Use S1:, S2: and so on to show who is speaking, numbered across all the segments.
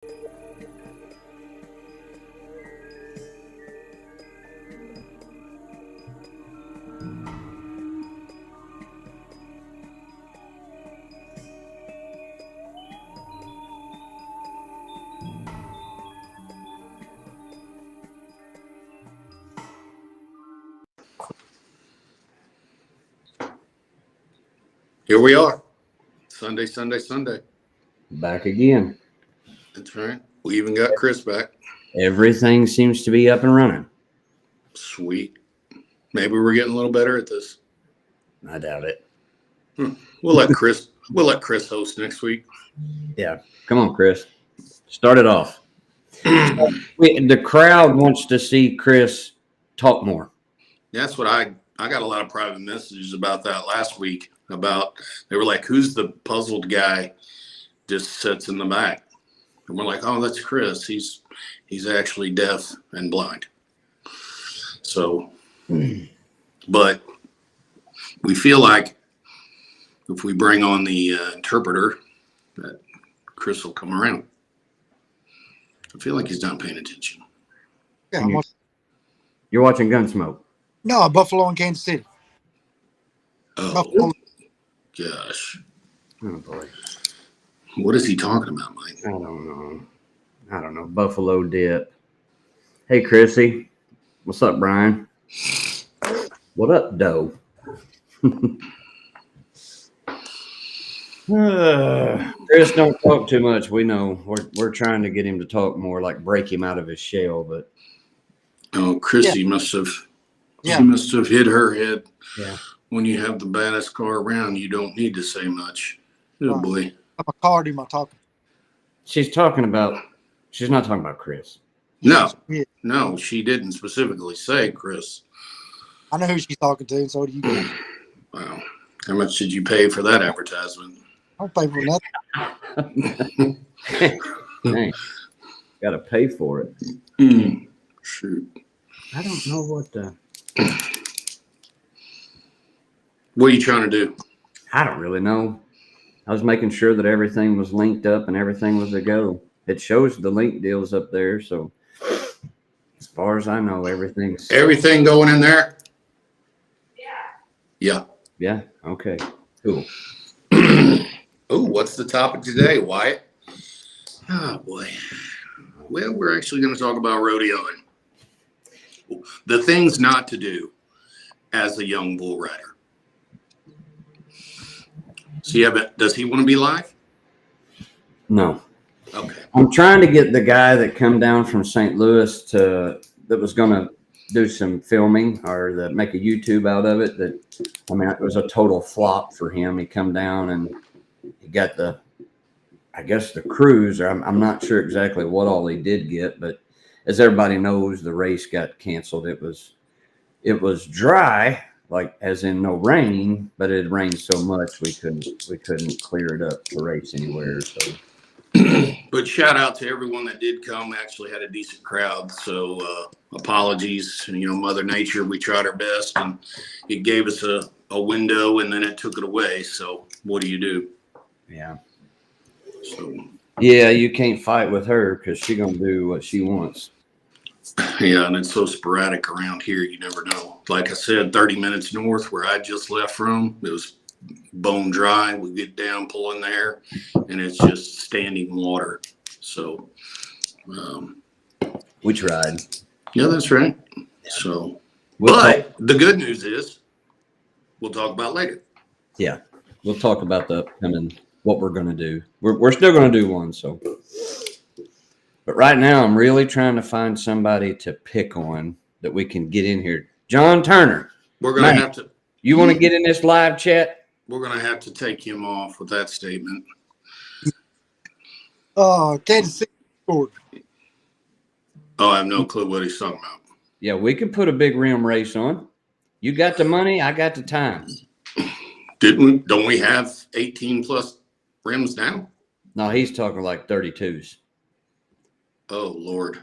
S1: Here we are. Sunday.
S2: Back again.
S1: That's right. We even got Chris back.
S2: Everything seems to be up and running.
S1: Sweet. Maybe we're getting a little better at this.
S2: I doubt it.
S1: We'll let Chris host next week.
S2: Yeah. Come on, Chris. Start it off. The crowd wants to see Chris talk more.
S1: That's what I got a lot of private messages about that last week. They were like, who's the puzzled guy just sits in the back? And we're like, oh, that's Chris. He's actually deaf and blind. So, but we feel like if we bring on the interpreter, that Chris will come around. I feel like he's not paying attention.
S3: Yeah,
S2: You're watching Gunsmoke.
S3: No, Buffalo and Kansas City.
S1: Oh,
S3: Buffalo.
S1: gosh.
S2: Oh, boy.
S1: What is he talking about, Mike?
S2: I don't know. Buffalo dip. Hey, Chrissy. What's up, Brian? What up, Doe? Chris, don't talk too much. We know we're trying to get him to talk more, like break him out of his shell. But
S1: Oh, Chrissy must have.
S3: Yeah.
S1: She must have hit her head.
S2: Yeah.
S1: When you have the baddest car around, you don't need to say much. Oh
S3: Right.
S1: boy.
S3: I'm a car do my talking.
S2: she's not talking about Chris.
S1: No,
S3: Yeah.
S1: no, she didn't specifically say Chris.
S3: I know who she's talking to, and so do you guys.
S1: Wow. How much did you pay for that advertisement?
S3: I don't pay for nothing.
S2: Dang. Got to pay for it.
S1: Shoot.
S2: I don't know what the.
S1: What are you trying to do?
S2: I don't really know. I was making sure that everything was linked up and everything was a go. It shows the link deals up there, so as far as I know, everything's.
S1: Everything going in there? Yeah.
S2: Yeah. Okay. Cool.
S1: Oh, what's the topic today, Wyatt? Oh boy. Well, we're actually going to talk about rodeoing. The things not to do as a young bull rider. So yeah, but does he want to be live?
S2: No.
S1: Okay.
S2: I'm trying to get the guy that come down from St. Louis that was going to do some filming or make a YouTube out of it. It was a total flop for him. He come down and he got the cruise. I'm not sure exactly what all he did get, but as everybody knows, the race got canceled. It was dry, like as in no rain, but it rained so much we couldn't clear it up to race anywhere. So.
S1: But shout out to everyone that did come. Actually had a decent crowd. So apologies, Mother Nature. We tried our best, and it gave us a window, and then it took it away. So what do you do?
S2: Yeah.
S1: So
S2: yeah, you can't fight with her because she's gonna do what she wants.
S1: yeah, and it's so sporadic around here. You never know. Like I said, 30 minutes north where I just left from, it was bone dry. We get down, pull in there, and it's just standing water. So
S2: We tried.
S1: yeah, that's right. So
S2: We'll
S1: but the good news is we'll talk about later.
S2: We'll talk about the upcoming what we're gonna do. We're still gonna do one. So, but right now I'm really trying to find somebody to pick on that we can get in here. John Turner,
S1: We're gonna
S2: Man.
S1: have to
S2: you want to get in this live chat?
S1: we're gonna have to take him off with that statement.
S3: Kansas City scored.
S1: Oh, I have no clue what he's talking about.
S2: Yeah, we can put a big rim race on. You got the money, I got the time.
S1: Don't we have 18 plus rims now?
S2: No, he's talking like 32s.
S1: Oh Lord.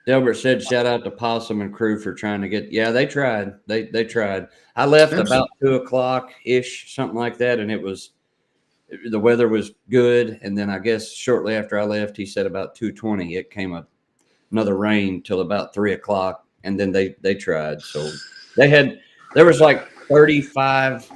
S2: Delbert said, shout out to Possum and crew for trying to get. Yeah, they tried. They tried. I left about 2:00 ish, something like that, and it was the weather was good, and then I guess shortly after I left, he said about 2:20 it came another rain till about 3 o'clock, and then they tried. So there was like 35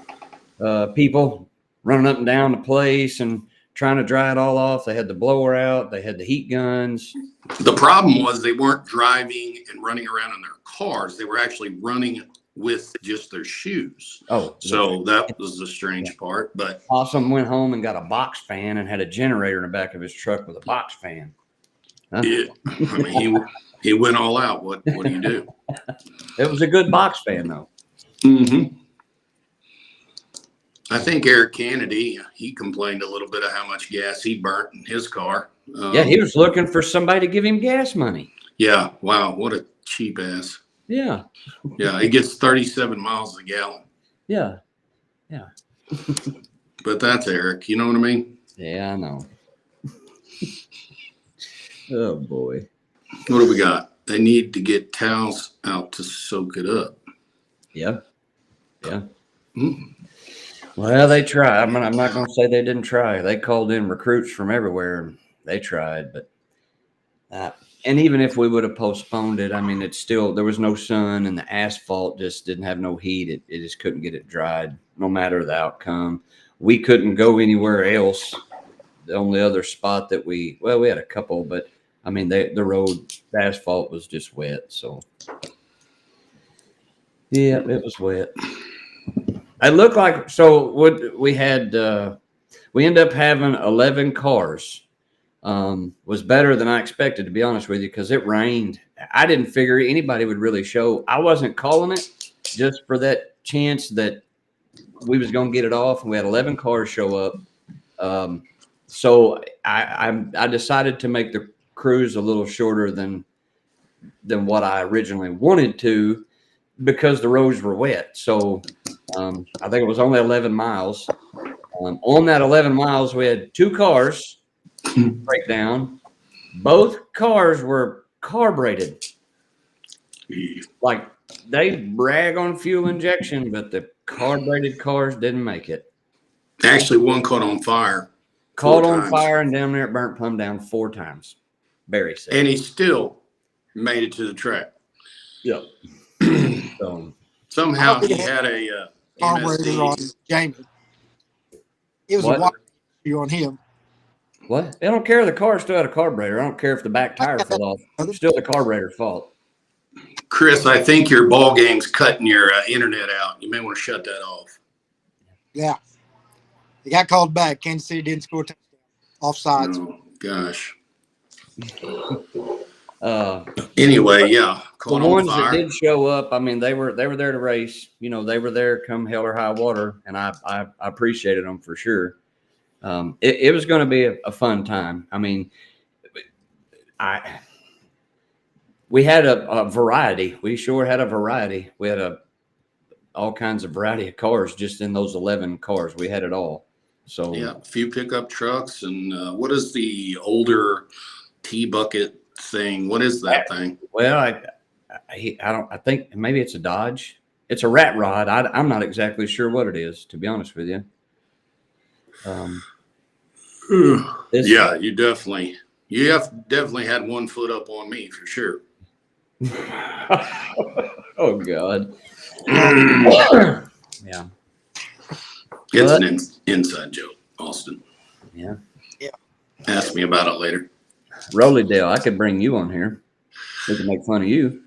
S2: people running up and down the place and trying to dry it all off. They had the blower out, they had the heat guns.
S1: The problem was they weren't driving and running around in their cars. They were actually running with just their shoes.
S2: Oh,
S1: So that was the strange part. But
S2: Possum went home and got a box fan and had a generator in the back of his truck with a box fan. Huh?
S1: I mean, he went all out. What do you do?
S2: It was a good box fan, though.
S1: Mm-hmm. I think Eric Kennedy, he complained a little bit of how much gas he burnt in his car.
S2: Yeah, he was looking for somebody to give him gas money.
S1: Yeah. Wow. What a cheap ass.
S2: Yeah.
S1: Yeah. He gets 37 miles a gallon.
S2: Yeah.
S1: But that's Eric. You know what I mean?
S2: Yeah, I know. Oh, boy.
S1: What do we got? They need to get towels out to soak it up.
S2: Yeah. Yeah.
S1: Mm.
S2: Well, they tried. I'm not going to say they didn't try. They called in recruits from everywhere. And they tried, but and even if we would have postponed it, I mean, it's still, there was no sun and the asphalt just didn't have no heat. It just couldn't get it dried, no matter the outcome. We couldn't go anywhere else. The only other spot that we had a couple, but I mean, the asphalt was just wet. So yeah, it was wet. It looked like, so what we had, we ended up having 11 cars. Was better than I expected, to be honest with you, because it rained. I didn't figure anybody would really show. I wasn't calling it just for that chance that we was going to get it off. And we had 11 cars show up. So I decided to make the cruise a little shorter than what I originally wanted to, because the roads were wet. So I think it was only 11 miles. On that 11 miles, we had 2 cars break down. Both cars were carbureted. Like, they brag on fuel injection, but the carbureted cars didn't make it.
S1: Actually, one caught on fire.
S2: Caught
S1: 4
S2: on
S1: times.
S2: fire and down there it burnt plumb down 4 times. Barry said.
S1: And he still made it to the track.
S2: Yep. So
S1: Somehow he had a
S3: Carburetor on
S1: MSD.
S3: Jamie. It was
S2: What?
S3: a water issue on him.
S2: what? I don't care. The car still had a carburetor. I don't care if the back tire fell off. It's still the carburetor's fault.
S1: Chris, I think your ball game's cutting your internet out. You may want to shut that off.
S3: Yeah. He got called back. Kansas City didn't score a touchdown. Offsides.
S1: Oh, gosh.
S2: The
S1: Anyway, yeah. Caught on
S2: ones that
S1: fire.
S2: did show up, I mean, they were there to race. You know, they were there come hell or high water, and I appreciated them for sure. It was going to be a fun time. I mean, we had a variety. We sure had a variety. We had all kinds of variety of cars just in those 11 cars. We had it all. So
S1: Yeah, a few pickup trucks. And what is the older T-bucket thing? What is that thing?
S2: well, I think maybe it's a Dodge. It's a rat rod. I'm not exactly sure what it is, to be honest with you.
S1: Yeah, you have definitely had one foot up on me for sure.
S2: Oh God. Yeah.
S1: It's an inside joke, Austin.
S2: Yeah.
S1: Ask me about it later.
S2: Rolly Dale, I could bring you on here. We could make fun of you.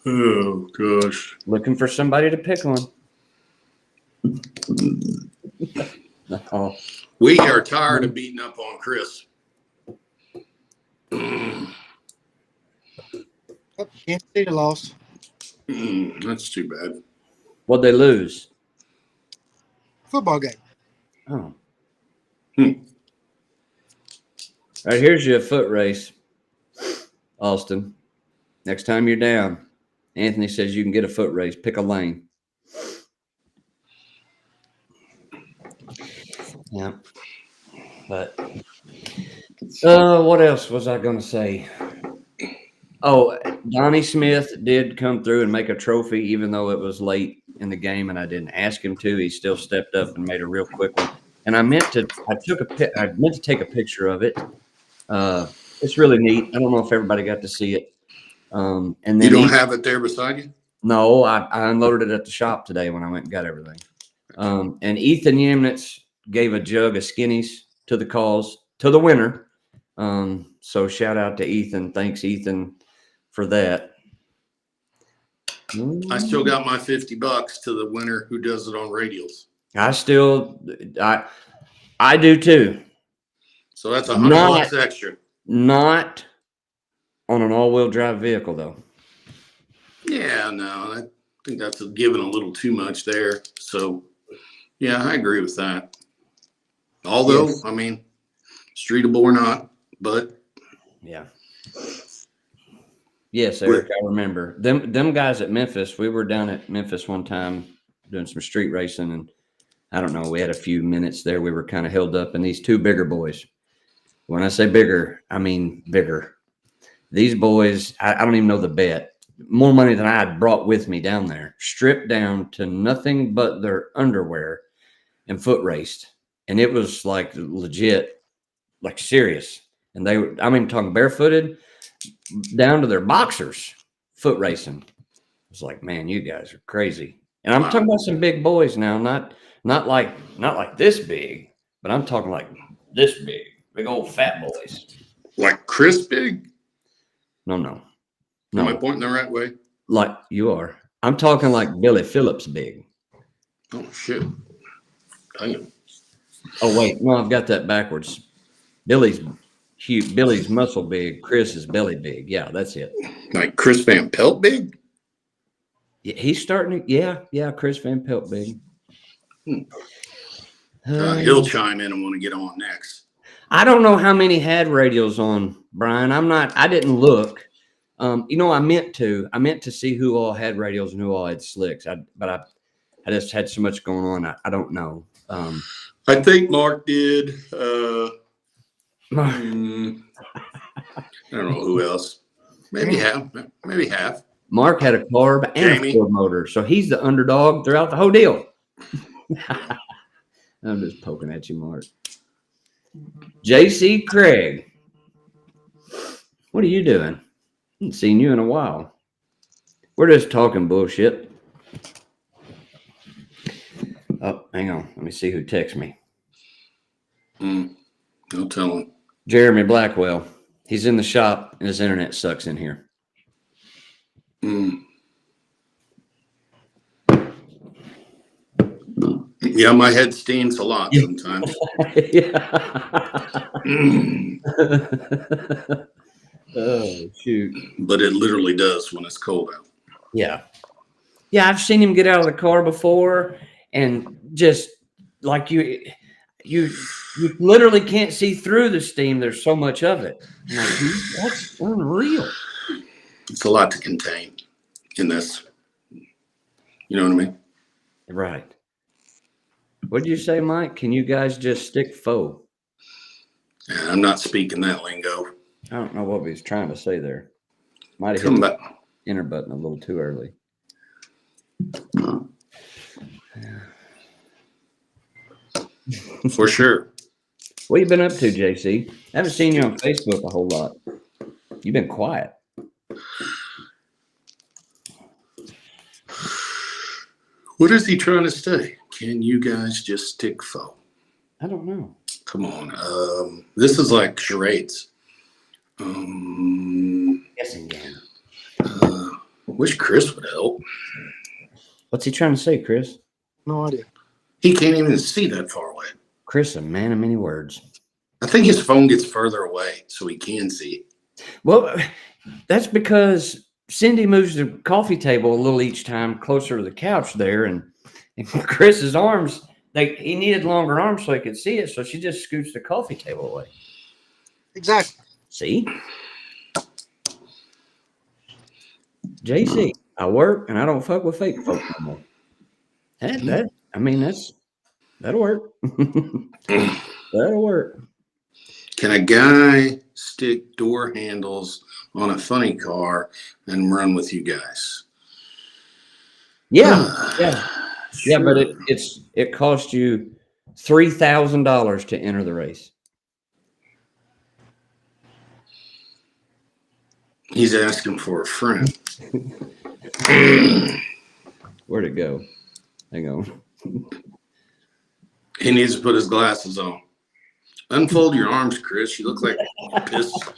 S1: Oh gosh.
S2: Looking for somebody to pick on. Oh,
S1: We are tired of beating up on Chris.
S3: Oh, Kansas City lost.
S1: That's too bad.
S2: what'd they lose?
S3: Football game.
S2: Oh.
S1: Hmm.
S2: All right, here's your foot race, Austin. Next time you're down, Anthony says you can get a foot race. Pick a lane. Yeah. But what else was I going to say? Oh, Donnie Smith did come through and make a trophy, even though it was late in the game and I didn't ask him to. He still stepped up and made a real quick one. and I meant to take a picture of it. It's really neat. I don't know if everybody got to see it. And then
S1: You don't have it there beside you?
S2: no, I unloaded it at the shop today when I went and got everything. And Ethan Yemnitz gave a jug of Skinnies to the winner. So shout out to Ethan. Thanks, Ethan, for that.
S1: I still got my $50 to the winner who does it on radials.
S2: I do too.
S1: So that's $100 extra.
S2: Not on an all-wheel drive vehicle, though.
S1: Yeah, no, I think that's giving a little too much there. So, yeah, I agree with that. Although,
S2: Yes.
S1: I mean, streetable or not, but
S2: Yeah. Yes, Eric, I remember them guys at Memphis. We were down at Memphis one time doing some street racing, and I don't know, we had a few minutes there. We were kind of held up, and these two bigger boys. When I say bigger, I mean bigger. These boys, I don't even know the bet. More money than I had brought with me down there, stripped down to nothing but their underwear and foot raced. And it was like legit, like serious. And I'm even talking barefooted down to their boxers, foot racing. I was like, man, you guys are crazy. And I'm talking about some big boys now, not like this big, but I'm talking like this big old fat boys.
S1: like Chris big?
S2: No.
S1: Am I pointing the right way?
S2: Like you are. I'm talking like Billy Phillips big.
S1: Oh, shit. Damn.
S2: Oh, wait. No, I've got that backwards. Billy's huge. Billy's muscle big. Chris is belly big. Yeah, that's it.
S1: Like Chris Van Pelt big?
S2: Yeah, he's starting to, yeah, Chris Van Pelt big.
S1: He'll chime in and want to get on next.
S2: I don't know how many had radials on, Brian. I didn't look. I meant to see who all had radials and who all had slicks. But I just had so much going on. I don't know.
S1: I think Mark did. I don't know who else. Maybe half.
S2: Mark had a carb and
S1: Jamie.
S2: a Ford motor, so he's the underdog throughout the whole deal. I'm just poking at you, Mark. JC Craig, what are you doing? Haven't seen you in a while. We're just talking bullshit. Oh, hang on. Let me see who texts me.
S1: Don't tell him.
S2: Jeremy Blackwell. He's in the shop and his internet sucks in here.
S1: Yeah, my head steams a lot sometimes.
S2: Oh, shoot.
S1: But it literally does when it's cold out.
S2: Yeah. Yeah, I've seen him get out of the car before and just like you literally can't see through the steam. There's so much of it. I'm like, that's unreal.
S1: It's a lot to contain in this. You know what I mean?
S2: Right. What did you say, Mike? Can you guys just stick faux?
S1: Yeah, I'm not speaking that lingo.
S2: I don't know what he was trying to say there. Might have
S1: Come
S2: hit
S1: back.
S2: the enter button a little too early.
S1: For sure.
S2: What you been up to, JC? I haven't seen you on Facebook a whole lot. You've been quiet.
S1: What is he trying to say? Can you guys just stick faux?
S2: I don't know.
S1: Come on. This is like charades.
S2: Guessing game.
S1: Wish Chris would help.
S2: What's he trying to say, Chris?
S3: No idea.
S1: He can't even see that far away.
S2: Chris, a man of many words.
S1: I think his phone gets further away so he can see.
S2: Well, that's because Cindy moves the coffee table a little each time closer to the couch there, and Chris's arms, he needed longer arms so he could see it, so she just scoots the coffee table away.
S3: Exactly.
S2: See? JC, I work and I don't fuck with fake folk no more. That'll work. That'll work.
S1: Can a guy stick door handles on a funny car and run with you guys?
S2: Yeah, but it costs you $3,000 to enter the race.
S1: He's asking for a friend.
S2: Where'd it go? Hang on.
S1: He needs to put his glasses on. Unfold your arms, Chris. You look like pissed.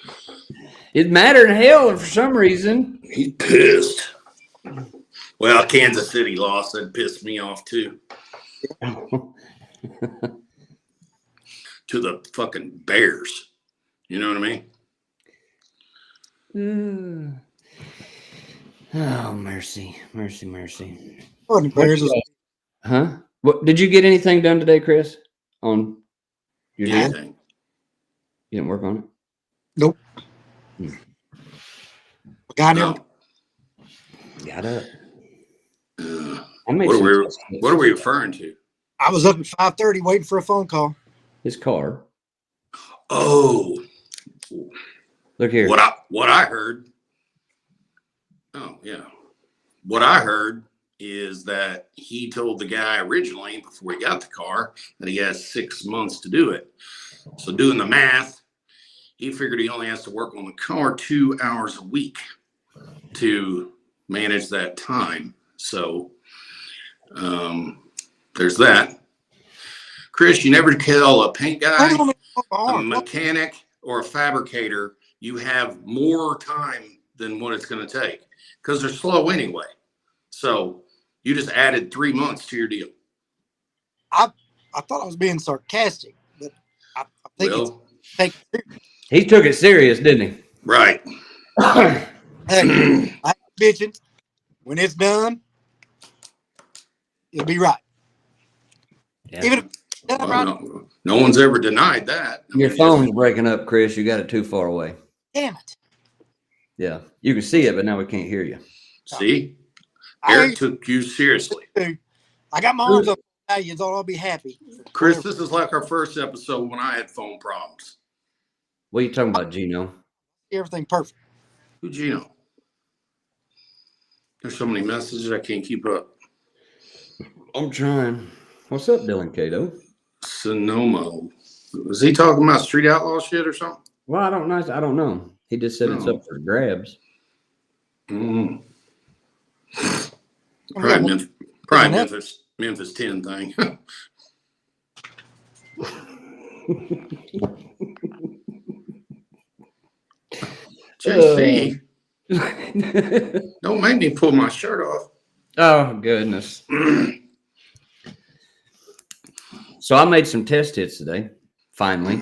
S2: It mattered in hell for some reason.
S1: He's pissed. Well, Kansas City lost. That pissed me off too. To the fucking Bears. You know what I mean?
S2: Oh, mercy, mercy, mercy.
S3: Oh, the Bears was
S2: Huh? What did you get anything done today, Chris? On your deal?
S1: Anything.
S2: You didn't work on it?
S3: nope. Guy never.
S1: No.
S2: Got up.
S1: Uh,
S2: I made
S1: what
S2: some
S1: are we?
S2: tests.
S1: What are we referring to?
S3: I was up at 5:30 waiting for a phone call.
S2: His car.
S1: Oh,
S2: Look here.
S1: what I heard. Oh yeah, what I heard is that he told the guy originally before he got the car that he has 6 months to do it. So doing the math, he figured he only has to work on the car 2 hours a week to manage that time. So there's that. Chris, you never tell a paint guy, a mechanic, or a fabricator you have more time than what it's going to take because they're slow anyway. So you just added 3 months to your deal.
S3: I thought I was being sarcastic, but I think
S1: Well,
S3: it's
S2: He took it serious, didn't he?
S1: right.
S3: hey, I bitching. When it's done, it'll be right.
S2: Yeah.
S3: Even if it's done
S1: Well,
S3: right,
S1: no one's ever denied that.
S2: Your phone's breaking up, Chris. You got it too far away.
S3: damn it.
S2: Yeah. You can see it, but now we can't hear you.
S1: See,
S3: I
S1: Eric took you seriously.
S3: got my arms up now. You thought I'd be happy.
S1: Chris, this is like our first episode when I had phone problems.
S2: What are you talking about, Gino?
S3: Everything perfect.
S1: Who'd you know? There's so many messages I can't keep up.
S2: I'm trying. What's up, Dylan Cato?
S1: Sonomo. Was he talking about street outlaw shit or something?
S2: Well, I don't know. I don't know. He just said it's
S1: No.
S2: up for grabs.
S1: Mm.
S3: Yeah,
S1: Probably Memphis 10 thing. JC, don't make me pull my shirt off.
S2: Oh, goodness. So I made some test hits today, finally.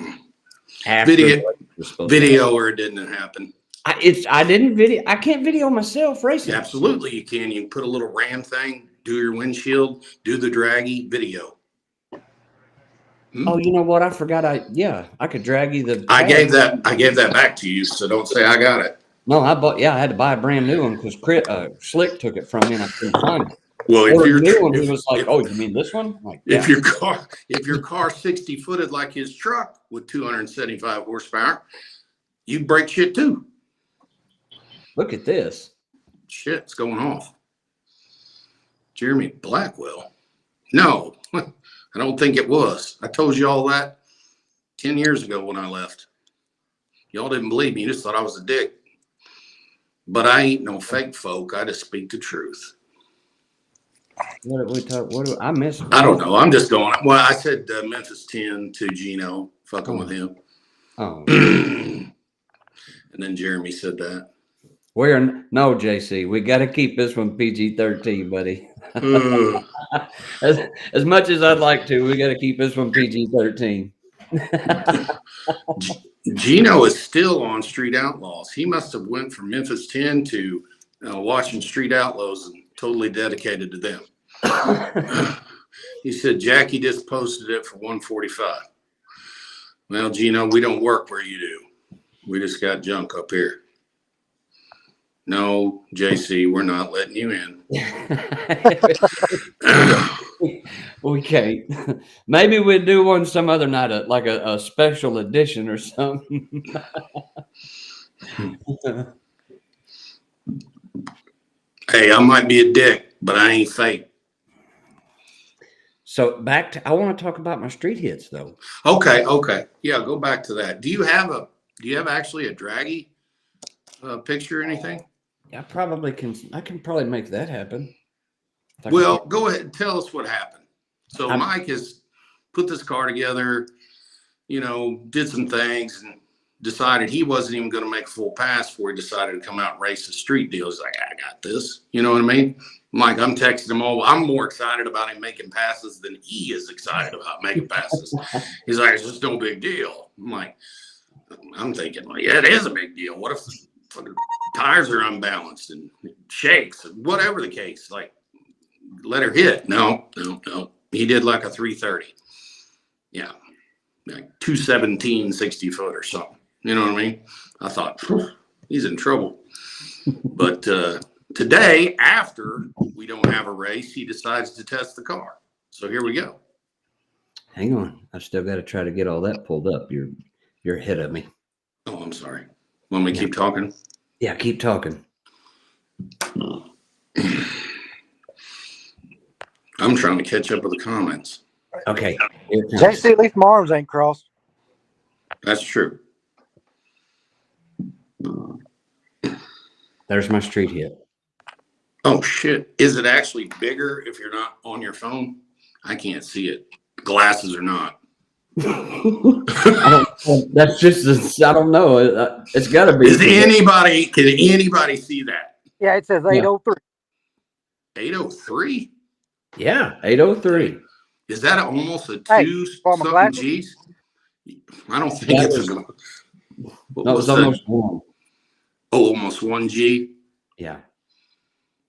S2: After
S1: Video-
S2: what was supposed to
S1: Video or it didn't happen.
S2: I didn't video. I can't video myself racing.
S1: Absolutely, you can. You can put a little RAM thing, do your windshield, do the draggy video.
S2: Oh, you know what? I forgot. I could drag you the.
S1: I gave that back to you, so don't say I got it.
S2: No, I bought. Yeah, I had to buy a brand new one because Slick took it from me and I couldn't find it.
S1: Well,
S2: Or
S1: if
S2: the
S1: your
S2: new one, he
S1: if,
S2: was like,
S1: if,
S2: "Oh, you mean this one?" I'm like,
S1: if
S2: yeah.
S1: your car 60 footed like his truck with 275 horsepower, you break shit too.
S2: Look at this.
S1: Shit's going off. Jeremy Blackwell. No, I don't think it was. I told you all that 10 years ago when I left. Y'all didn't believe me. You just thought I was a dick. But I ain't no fake folk. I just speak the truth.
S2: What did we talk? I missed?
S1: I don't know. I'm just going. Well, I said Memphis 10 to Gino, fucking with him.
S2: Oh,
S1: And then Jeremy said that.
S2: no, JC. We got to keep this one PG-13, buddy. As much as I'd like to, we got to keep this one PG-13.
S1: Gino is still on Street Outlaws. He must have went from Memphis 10 to watching Street Outlaws and totally dedicated to them. He said Jackie just posted it for 145. Well, Gino, we don't work where you do. We just got junk up here. No, JC, we're not letting you in.
S2: We can't. Maybe we'd do one some other night, like a special edition or something.
S1: Hey, I might be a dick, but I ain't fake.
S2: So back to, I want to talk about my street hits though.
S1: Okay, okay. Yeah, go back to that. Do you have actually a draggy picture or anything?
S2: I probably can. I can probably make that happen. If I can
S1: Well, go ahead and tell us what happened. So
S2: I'm-
S1: Mike has put this car together, did some things and decided he wasn't even going to make a full pass before he decided to come out and race the street deal. He's like, I got this. You know what I mean? Mike, I'm texting him all. I'm more excited about him making passes than he is excited about making passes. He's like, it's just no big deal. I'm thinking, like, yeah, it is a big deal. What if the fucking tires are unbalanced and it shakes, whatever the case? Like, let her hit. No. He did like a 330. Yeah. Like 217, 60 foot or something. You know what I mean? I thought, he's in trouble. But today, after we don't have a race, he decides to test the car. So here we go.
S2: Hang on. I still got to try to get all that pulled up. You're ahead of me.
S1: Oh, I'm sorry. Want me to keep talking?
S2: Yeah, keep talking.
S1: I'm trying to catch up with the comments.
S2: Okay. Here it comes.
S3: JC, at least my arms ain't crossed.
S1: That's true.
S2: There's my street hit.
S1: Oh, shit. Is it actually bigger if you're not on your phone? I can't see it. Glasses or not.
S2: That's just, I don't know. It's got to be.
S1: Can anybody see that?
S3: Yeah, it says
S2: Yeah.
S3: 803.
S1: 803?
S2: Yeah, 803.
S1: Is that almost a
S3: Hey,
S1: two
S3: for my
S1: something
S3: glasses?
S1: G's? I don't think
S2: That
S1: it's
S2: was-
S1: what
S2: No, it
S1: was
S2: was
S1: that?
S2: almost one.
S1: Oh, almost 1G.
S2: Yeah.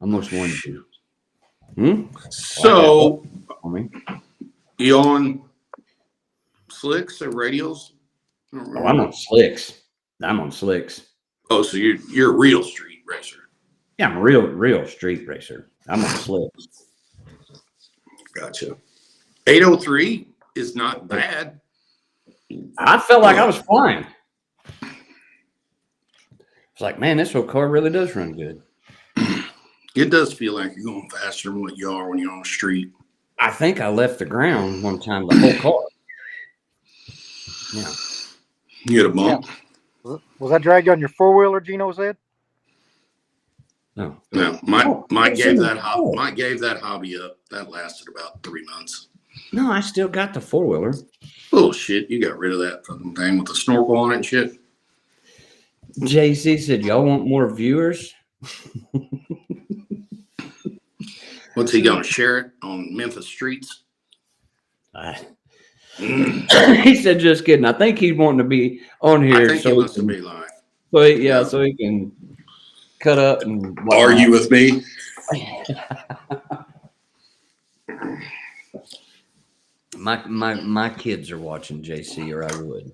S2: Almost one. Hmm?
S1: So
S2: For me.
S1: you on slicks or radials? I don't
S2: Oh,
S1: remember.
S2: I'm on slicks. I'm on slicks.
S1: Oh, so you're a real street racer.
S2: Yeah, I'm a real street racer. I'm on slicks.
S1: Gotcha. 803 is not bad.
S2: I felt like I was flying. It's like, man, this whole car really does run good.
S1: It does feel like you're going faster than what you are when you're on the street.
S2: I think I left the ground one time, the whole car. Yeah.
S1: You hit a bump.
S3: Was that dragged on your four-wheeler, Gino said?
S2: No.
S1: No,
S2: Oh,
S1: Mike
S2: it's
S1: gave
S2: in the
S1: that
S2: car.
S1: Mike gave that hobby up. That lasted about 3 months.
S2: No, I still got the four-wheeler.
S1: Bullshit. You got rid of that fucking thing with the snorkel on it and shit.
S2: JC said, y'all want more viewers?
S1: What's he going to share it on Memphis streets?
S2: He said, just kidding. I think he's wanting to be on
S1: I
S2: here.
S1: think
S2: So
S1: he
S2: he
S1: wants to
S2: can,
S1: be live.
S2: so he can cut up and
S1: Argue with me?
S2: My kids are watching JC, or I would.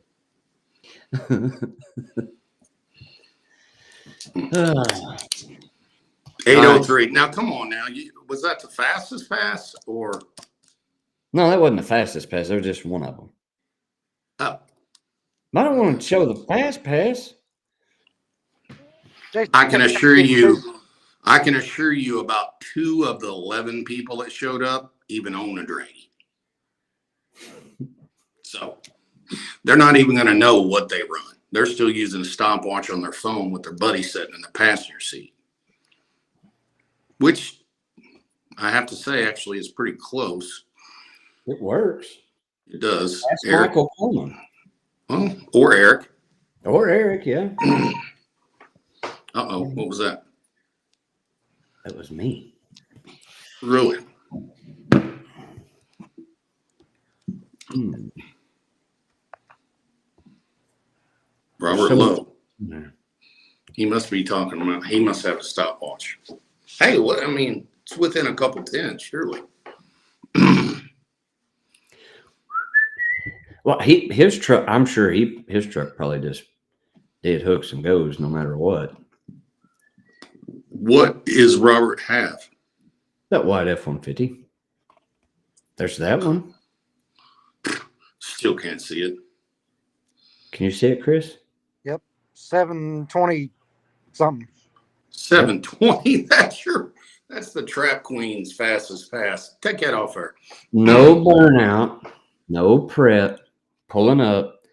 S1: 803. Now, come on now. Was that the fastest pass or?
S2: No, that wasn't the fastest pass. There was just one of them.
S1: Oh,
S2: I don't want to show the fast pass.
S3: JC,
S1: I can assure you about 2 of the 11 people that showed up even own a Draghi. So they're not even going to know what they run. They're still using a stopwatch on their phone with their buddy sitting in the passenger seat, which I have to say actually is pretty close.
S2: It works.
S1: It does.
S2: That's
S1: Eric,
S2: Michael Coleman.
S1: well, or Eric.
S2: Or Eric, yeah.
S1: Uh-oh, what was that?
S2: That was me.
S1: Really?
S2: Hmm.
S1: Robert
S2: So-
S1: Lowe.
S2: Yeah.
S1: He must be talking about, he must have a stopwatch. Hey, what? I mean, it's within a couple tenths, surely.
S2: Well, his truck, I'm sure his truck probably just did hooks and goes no matter what.
S1: What is Robert have?
S2: That white F-150. There's that one.
S1: Still can't see it.
S2: Can you see it, Chris?
S3: 720 something.
S1: 720. That's the Trap Queen's fastest pass. Take that off her.
S2: No burnout, no prep, pulling up,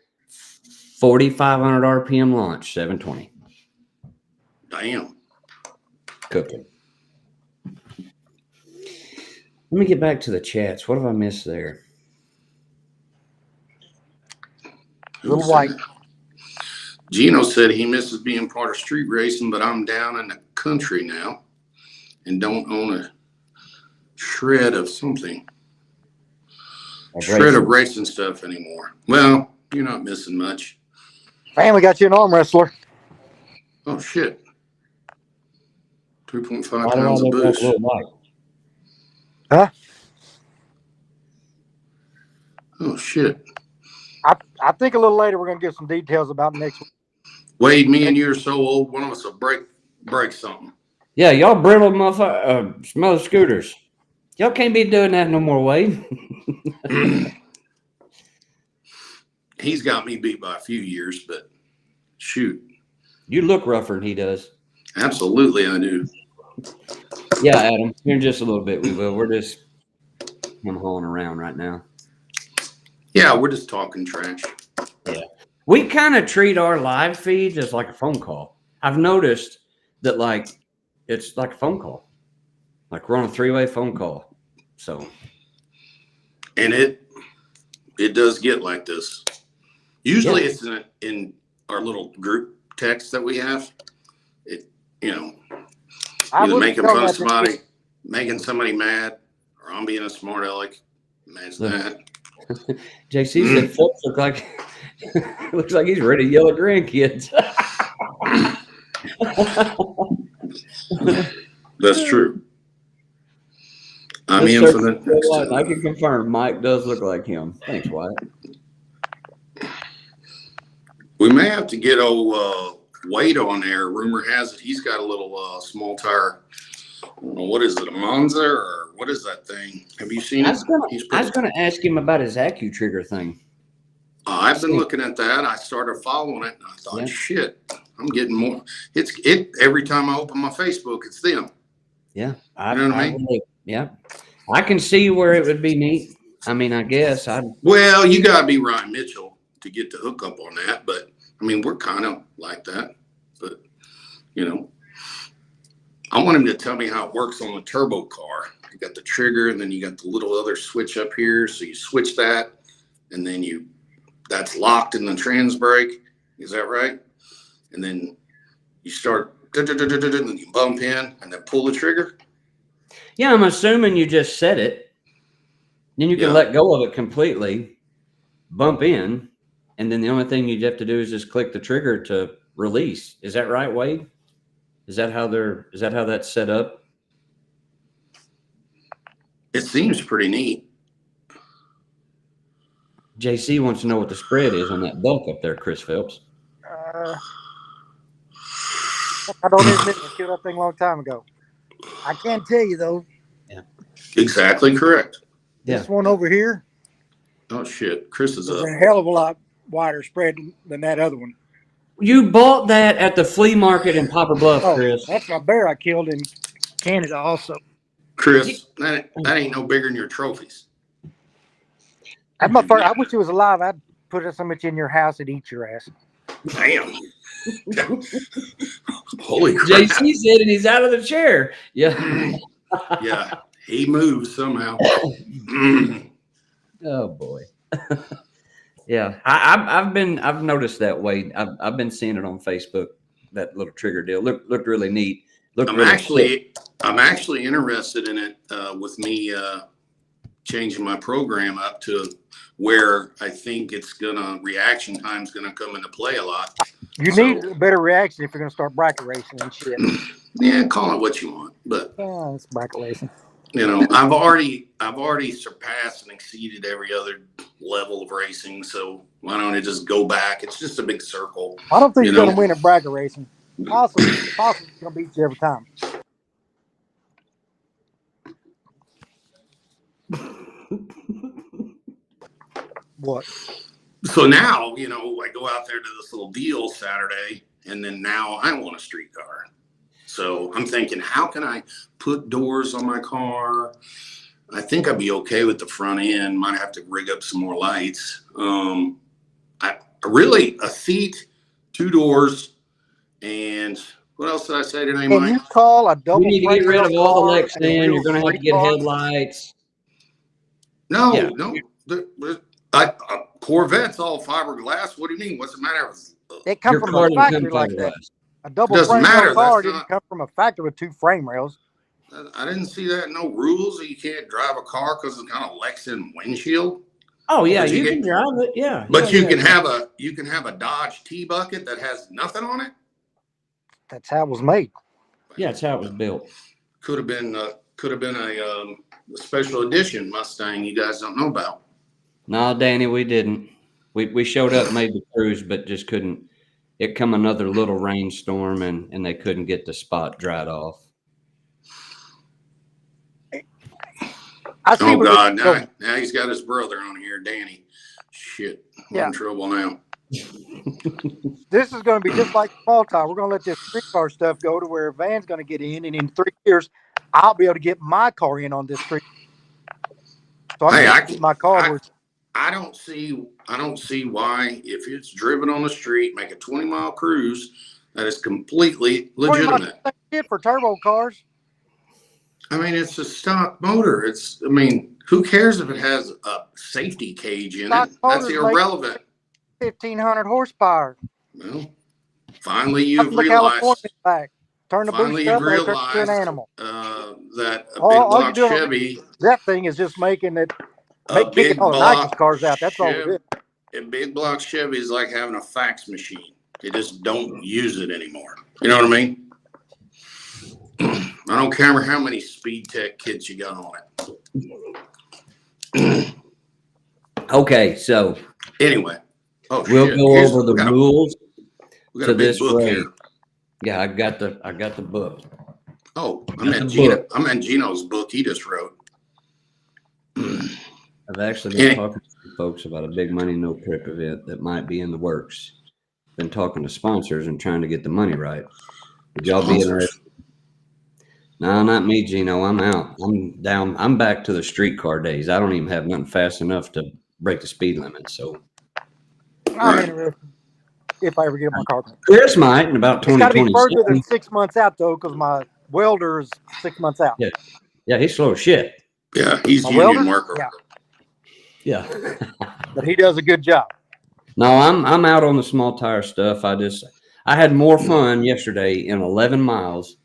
S2: 4,500 RPM launch, 720.
S1: Damn.
S2: Cooking. Let me get back to the chats. What have I missed there?
S3: Little
S1: Who's
S3: white.
S1: that? Gino said he misses being part of street racing, but I'm down in the country now and don't own a shred of something. Shred of racing stuff anymore. Well, you're not missing much.
S3: Family got you an arm wrestler.
S1: Oh, shit. 3.5
S2: Why do I
S1: pounds of
S2: look like a
S1: boost.
S2: little white?
S3: Huh?
S1: Oh, shit.
S3: I think a little later we're gonna give some details about next week.
S1: Wade, me and you are so old, one of us will break something.
S2: Yeah, y'all brittle motherfucker, smell scooters. Y'all can't be doing that no more, Wade.
S1: He's got me beat by a few years, but shoot.
S2: You look rougher than he does.
S1: Absolutely, I do.
S2: Yeah, Adam. Here in just a little bit, we will. We're just hauling around right now.
S1: Yeah, we're just talking trash.
S2: Yeah. We kind of treat our live feeds as like a phone call. I've noticed that, like, it's like a phone call. Like we're on a three-way phone call. So.
S1: And it does get like this. Usually it's in our little group text that we have. It, either making fun of somebody, making somebody mad, or I'm being a smart aleck. Imagine that.
S2: JC said Phillips looks like he's ready to yell at grandkids.
S1: That's true. I'm in for the next time.
S2: I can confirm Mike does look like him. Thanks, Wyatt.
S1: We may have to get old Wade on there. Rumor has it he's got a little small tire. I don't know, what is it, a Monza or what is that thing? Have you seen it?
S2: I was going to ask him about his AccuTrigger thing.
S1: I've been looking at that. I started following it, and I thought, shit, I'm getting more. It every time I open my Facebook, it's them.
S2: Yeah,
S1: you know what I mean?
S2: Yeah, I can see where it would be neat. I mean, I guess
S1: Well, you gotta be Ryan Mitchell to get the hookup on that, but I mean, we're kind of like that. But I want him to tell me how it works on the turbo car. You got the trigger, and then you got the little other switch up here. So you switch that, and then that's locked in the trans brake. Is that right? And then you start, and you bump in, and then pull the trigger.
S2: Yeah, I'm assuming you just set it. Then you can let go of it completely, bump in, and then the only thing you'd have to do is just click the trigger to release. Is that right, Wade? Is that how that's set up?
S1: It seems pretty neat.
S2: JC wants to know what the spread is on that bulk up there, Chris Phelps.
S3: I don't admit I killed that thing a long time ago. I can tell you though.
S2: Yeah.
S1: Exactly correct.
S3: This one over here.
S1: Oh shit, Chris is up.
S3: A hell of a lot wider spread than that other one.
S2: You bought that at the flea market in Poplar Bluff, Chris.
S3: That's my bear I killed in Canada also.
S1: Chris, that ain't no bigger than your trophies.
S3: That's my first. I wish it was alive. I'd put some in your house and eat your ass.
S1: Damn. Holy crap.
S2: JC said, and he's out of the chair. Yeah.
S1: Yeah, he moves somehow.
S2: Oh boy. Yeah, I've noticed that, Wade. I've been seeing it on Facebook. That little trigger deal looked really neat.
S1: I'm actually interested in it with me changing my program up to where I think reaction time's gonna come into play a lot.
S3: You need a better reaction if you're gonna start bracket racing and shit.
S1: Yeah, call it what you want, but
S3: it's bracket racing.
S1: I've already surpassed and exceeded every other level of racing. So why don't I just go back? It's just a big circle.
S3: I don't think you're gonna win at bracket racing. Possibly gonna beat you every time. What?
S1: So now, I go out there to this little deal Saturday, and then now I want a street car. So I'm thinking, how can I put doors on my car? I think I'd be okay with the front end. Might have to rig up some more lights. A seat, 2 doors, and what else did I say today,
S3: Can
S1: Mike?
S3: you call a double?
S2: You need to get rid of all the
S3: Lexus
S2: Lexan. You're going to have to get headlights.
S1: No,
S2: Yeah.
S1: no. Corvette's all fiberglass. What do you mean? What's the matter?
S3: It comes
S2: Your
S3: from
S2: car
S3: a
S2: didn't come
S3: factory like that.
S2: fiberglass.
S3: A double
S1: Doesn't
S3: frame
S1: matter.
S3: rail car
S1: That's
S3: didn't
S1: not-
S3: come from a factory with 2 frame rails.
S1: I didn't see that in no rules that you can't drive a car because it's got a Lexan windshield.
S2: Oh yeah,
S1: But you
S2: you
S1: can-
S2: can drive it. Yeah,
S1: But
S2: yeah,
S1: you can
S2: yeah.
S1: have a Dodge T-Bucket that has nothing on it.
S3: That's how it was made.
S2: Yeah, it's how it was built.
S1: Could have been a special edition Mustang you guys don't know about.
S2: No, Danny, we didn't. We showed up, made the cruise, but just couldn't. It come another little rainstorm, and they couldn't get the spot dried off.
S3: I see.
S1: Oh
S3: where
S1: God!
S3: this is going.
S1: Now he's got his brother on here, Danny. Shit, we're
S3: Yeah.
S1: in trouble now.
S3: This is going to be just like small tire. We're going to let this streetcar stuff go to where a van's going to get in, and in 3 years, I'll be able to get my car in on this street. So I'm
S1: Hey,
S3: going
S1: I
S3: to
S1: can-
S3: keep my car. where
S1: I don't see why, if it's driven on the street, make a 20-mile cruise, that is completely legitimate.
S3: shit for turbo cars.
S1: I mean, it's a stock motor. Who cares if it has a safety cage in
S3: Stock
S1: it? That's
S3: motors make-
S1: irrelevant.
S3: 1,500 horsepower.
S1: Well, finally
S3: Up
S1: you've
S3: in the
S1: realized
S3: California back. Turn the
S1: Finally,
S3: boost up
S1: you've
S3: and it turns into an
S1: realized
S3: animal.
S1: That a
S3: All
S1: big
S3: you're
S1: block
S3: doing-
S1: Chevy,
S3: That thing is just making it
S1: a
S3: kicking
S1: big
S3: all the
S1: block
S3: Nike's cars out. That's all it
S1: Chevy,
S3: is.
S1: a big block Chevy is like having a fax machine. They just don't use it anymore. You know what I mean? I don't care how many Speed Tech kits you got on it.
S2: Okay, so
S1: Anyway, oh
S2: we'll
S1: shit.
S2: go
S1: Here's-
S2: over the
S1: we got a-
S2: rules
S1: we got
S2: to
S1: a big
S2: this
S1: book
S2: race.
S1: here.
S2: Yeah, I got the book.
S1: Oh,
S2: Got the
S1: I'm in Gino's book he just wrote.
S2: I've actually
S1: Yeah.
S2: been talking to some folks about a big money no trip event that might be in the works. Been talking to sponsors and trying to get the money right. Would y'all be
S1: Sponsors?
S2: interested? No, not me, Gino. I'm out. I'm down. I'm back to the streetcar days. I don't even have nothing fast enough to break the speed limit. So
S3: I'm interested if I ever get my car.
S2: Chris might in about
S3: It's got to be
S2: 2027.
S3: further than 6 months out though, because my welder is 6 months out.
S2: Yeah. Yeah, he's slow as shit.
S1: Yeah, he's
S3: My
S1: union
S3: welder?
S1: worker.
S3: Yeah,
S2: Yeah.
S3: but he does a good job.
S2: No, I'm out on the small tire stuff. I had more fun yesterday in 11 miles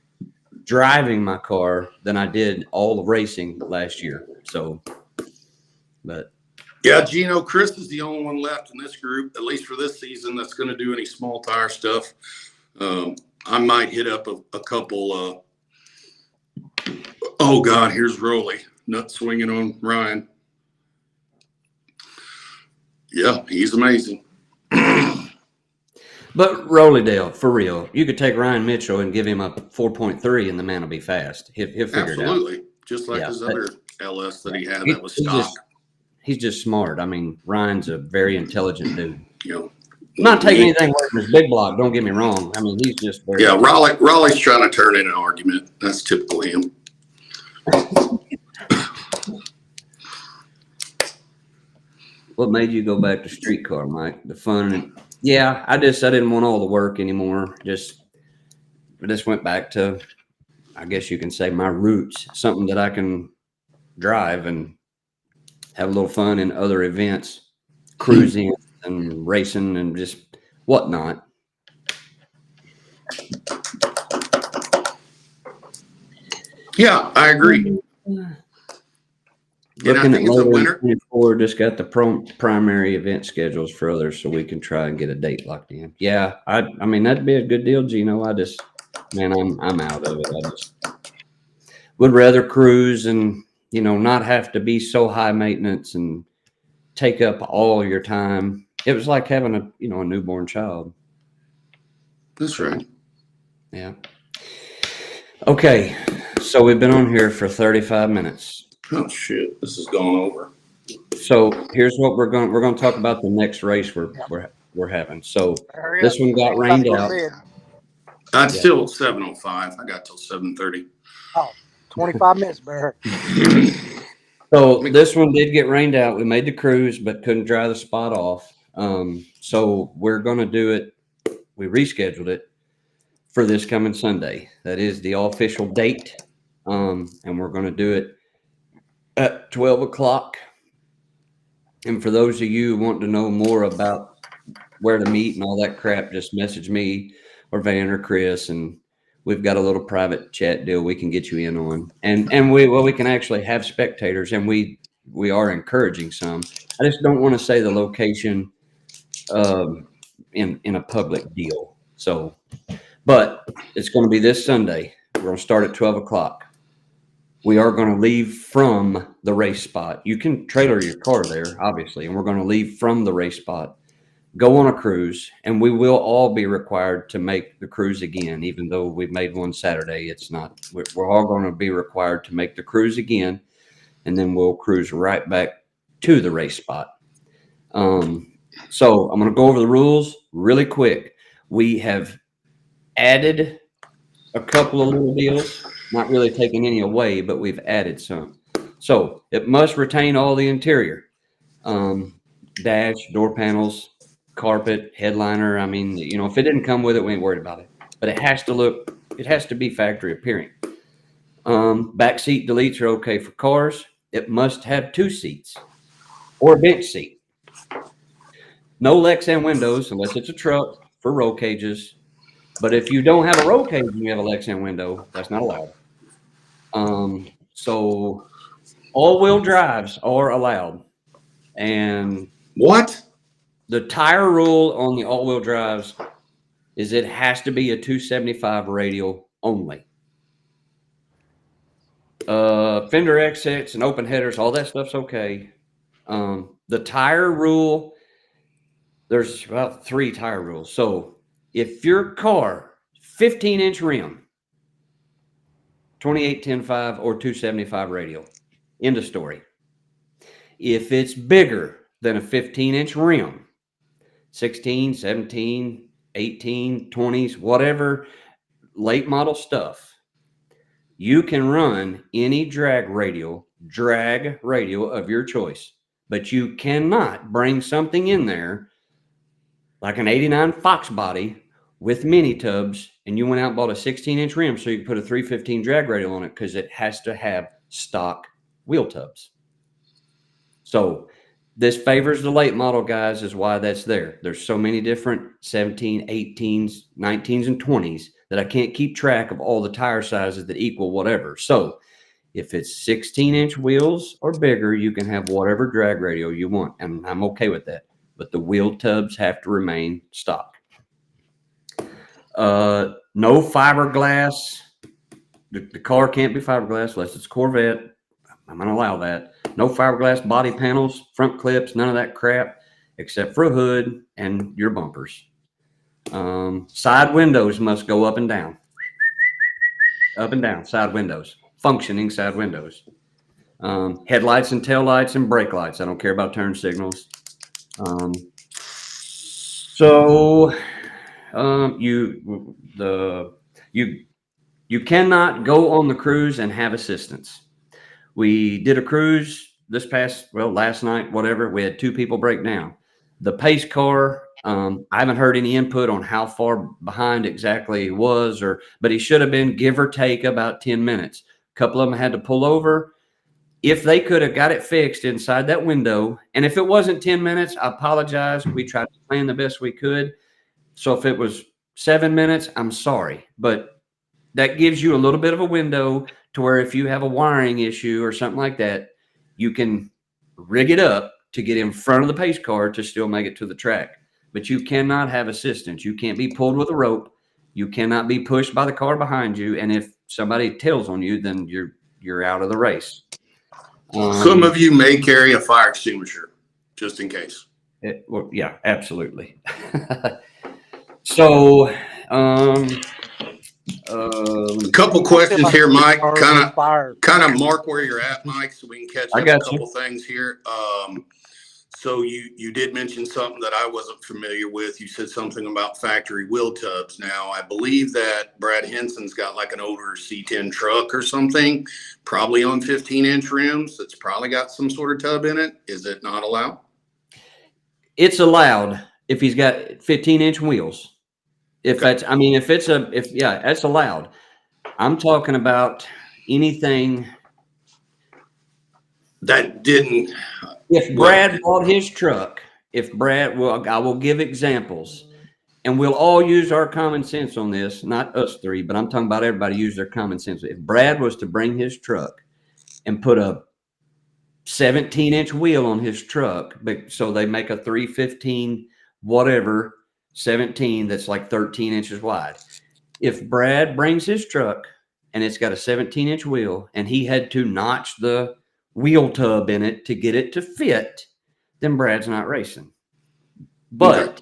S2: driving my car than I did all the racing last year. So, but
S1: Yeah, Gino, Chris is the only one left in this group, at least for this season, that's going to do any small tire stuff. I might hit up a couple. Oh God, here's Rolly, nut swinging on Ryan. Yeah, he's amazing.
S2: But Rolleydale, for real, you could take Ryan Mitchell and give him a 4.3 and the man will be fast. He'll figure it out.
S1: Absolutely, just like
S2: Yeah,
S1: his
S2: but-
S1: other LS that he had
S2: He-
S1: that was
S2: he's
S1: stock.
S2: just- He's just smart. I mean, Ryan's a very intelligent dude.
S1: You know,
S2: I'm not taking anything away from his big block. Don't get me wrong. I mean, he's just very.
S1: Yeah, Raleigh's trying to turn in an argument. That's typical him.
S2: What made you go back to streetcar, Mike? The fun. Yeah, I didn't want all the work anymore. I just went back to, I guess you can say, my roots. Something that I can drive and have a little fun in other events, cruising and racing and just whatnot.
S1: Yeah, I agree. And I
S2: Looking at
S1: think it's a
S2: later in
S1: winner.
S2: 24, just got the primary event schedules for others so we can try and get a date locked in. Yeah, I mean, that'd be a good deal, Gino. I'm out of it. I just would rather cruise and, not have to be so high maintenance and take up all your time. It was like having a newborn child.
S1: That's right.
S2: Yeah. Okay. So we've been on here for 35 minutes.
S1: Oh shit, this is going over.
S2: So here's what we're going to talk about the next race we're having. So this one got rained out.
S1: I'd still 7:05. I got till 7:30.
S3: 25 minutes, Bear.
S2: So this one did get rained out. We made the cruise, but couldn't dry the spot off. So we're going to do it. We rescheduled it for this coming Sunday. That is the official date. And we're going to do it at 12 o'clock. And for those of you who want to know more about where to meet and all that crap, just message me or Van or Chris, and we've got a little private chat deal we can get you in on. And we can actually have spectators, and we are encouraging some. I just don't want to say the location in a public deal. So, but it's going to be this Sunday. We're going to start at 12 o'clock. We are going to leave from the race spot. You can trailer your car there, obviously, and we're going to leave from the race spot, go on a cruise, and we will all be required to make the cruise again. Even though we've made one Saturday, it's not. We're all going to be required to make the cruise again, and then we'll cruise right back to the race spot. So I'm going to go over the rules really quick. We have added a couple of little deals, not really taking any away, but we've added some. So it must retain all the interior, dash, door panels, carpet, headliner. I mean, you know, if it didn't come with it, we ain't worried about it. But it has to be factory appearing. Back seat deletes are okay for cars. It must have 2 seats or a bench seat. No Lexan windows unless it's a truck for roll cages. But if you don't have a roll cage and you have a Lexan window, that's not allowed. So all-wheel drives are allowed. And
S1: What?
S2: the tire rule on the all-wheel drives is it has to be a 275 radial only. Fender exits and open headers, all that stuff's okay. The tire rule, there's about 3 tire rules. So if your car, 15-inch rim, 28-10-5 or 275 radial, end of story. If it's bigger than a 15-inch rim, 16, 17, 18, 20s, whatever late model stuff, you can run any drag radial of your choice, but you cannot bring something in there like an 89 Fox body with mini tubs, and you went out and bought a 16-inch rim so you can put a 315 drag radial on it, because it has to have stock wheel tubs. So this favors the late model guys, is why that's there. There's so many different 17, 18s, 19s, and 20s that I can't keep track of all the tire sizes that equal whatever. So if it's 16-inch wheels or bigger, you can have whatever drag radial you want, and I'm okay with that. But the wheel tubs have to remain stock. No fiberglass. The car can't be fiberglass unless it's Corvette. I'm going to allow that. No fiberglass body panels, front clips, none of that crap, except for a hood and your bumpers. Side windows must go up and down. Up and down, side windows. Functioning side windows. Headlights and taillights and brake lights. I don't care about turn signals. You cannot go on the cruise and have assistance. We did a cruise last night, whatever. We had 2 people break down. The pace car, I haven't heard any input on how far behind exactly he was, but he should have been, give or take, about 10 minutes. A couple of them had to pull over. If they could have got it fixed inside that window, and if it wasn't 10 minutes, I apologize. We tried to plan the best we could. So if it was 7 minutes, I'm sorry. But that gives you a little bit of a window to where if you have a wiring issue or something like that, you can rig it up to get in front of the pace car to still make it to the track. But you cannot have assistance. You can't be pulled with a rope. You cannot be pushed by the car behind you. And if somebody tails on you, then you're out of the race.
S1: Some of you may carry a fire extinguisher, just in case.
S2: Well, yeah, absolutely. So,
S1: A couple questions here, Mike. Kind of mark where you're at, Mike, so we can catch
S2: I
S1: up
S2: got
S1: a couple things here. So you did mention something that I wasn't familiar with. You said something about factory wheel tubs. Now, I believe that Brad Henson's got like an older C10 truck or something, probably on 15-inch rims. That's probably got some sort of tub in it. Is it not allowed?
S2: It's allowed if he's got 15-inch wheels. If
S1: Okay.
S2: that's, yeah, that's allowed. I'm talking about anything.
S1: That didn't.
S2: If Brad bought his truck, I will give examples, and we'll all use our common sense on this, not us three, but I'm talking about everybody use their common sense. If Brad was to bring his truck and put a 17-inch wheel on his truck, so they make a 315, whatever, 17 that's like 13 inches wide. If Brad brings his truck and it's got a 17-inch wheel and he had to notch the wheel tub in it to get it to fit, then Brad's not racing. But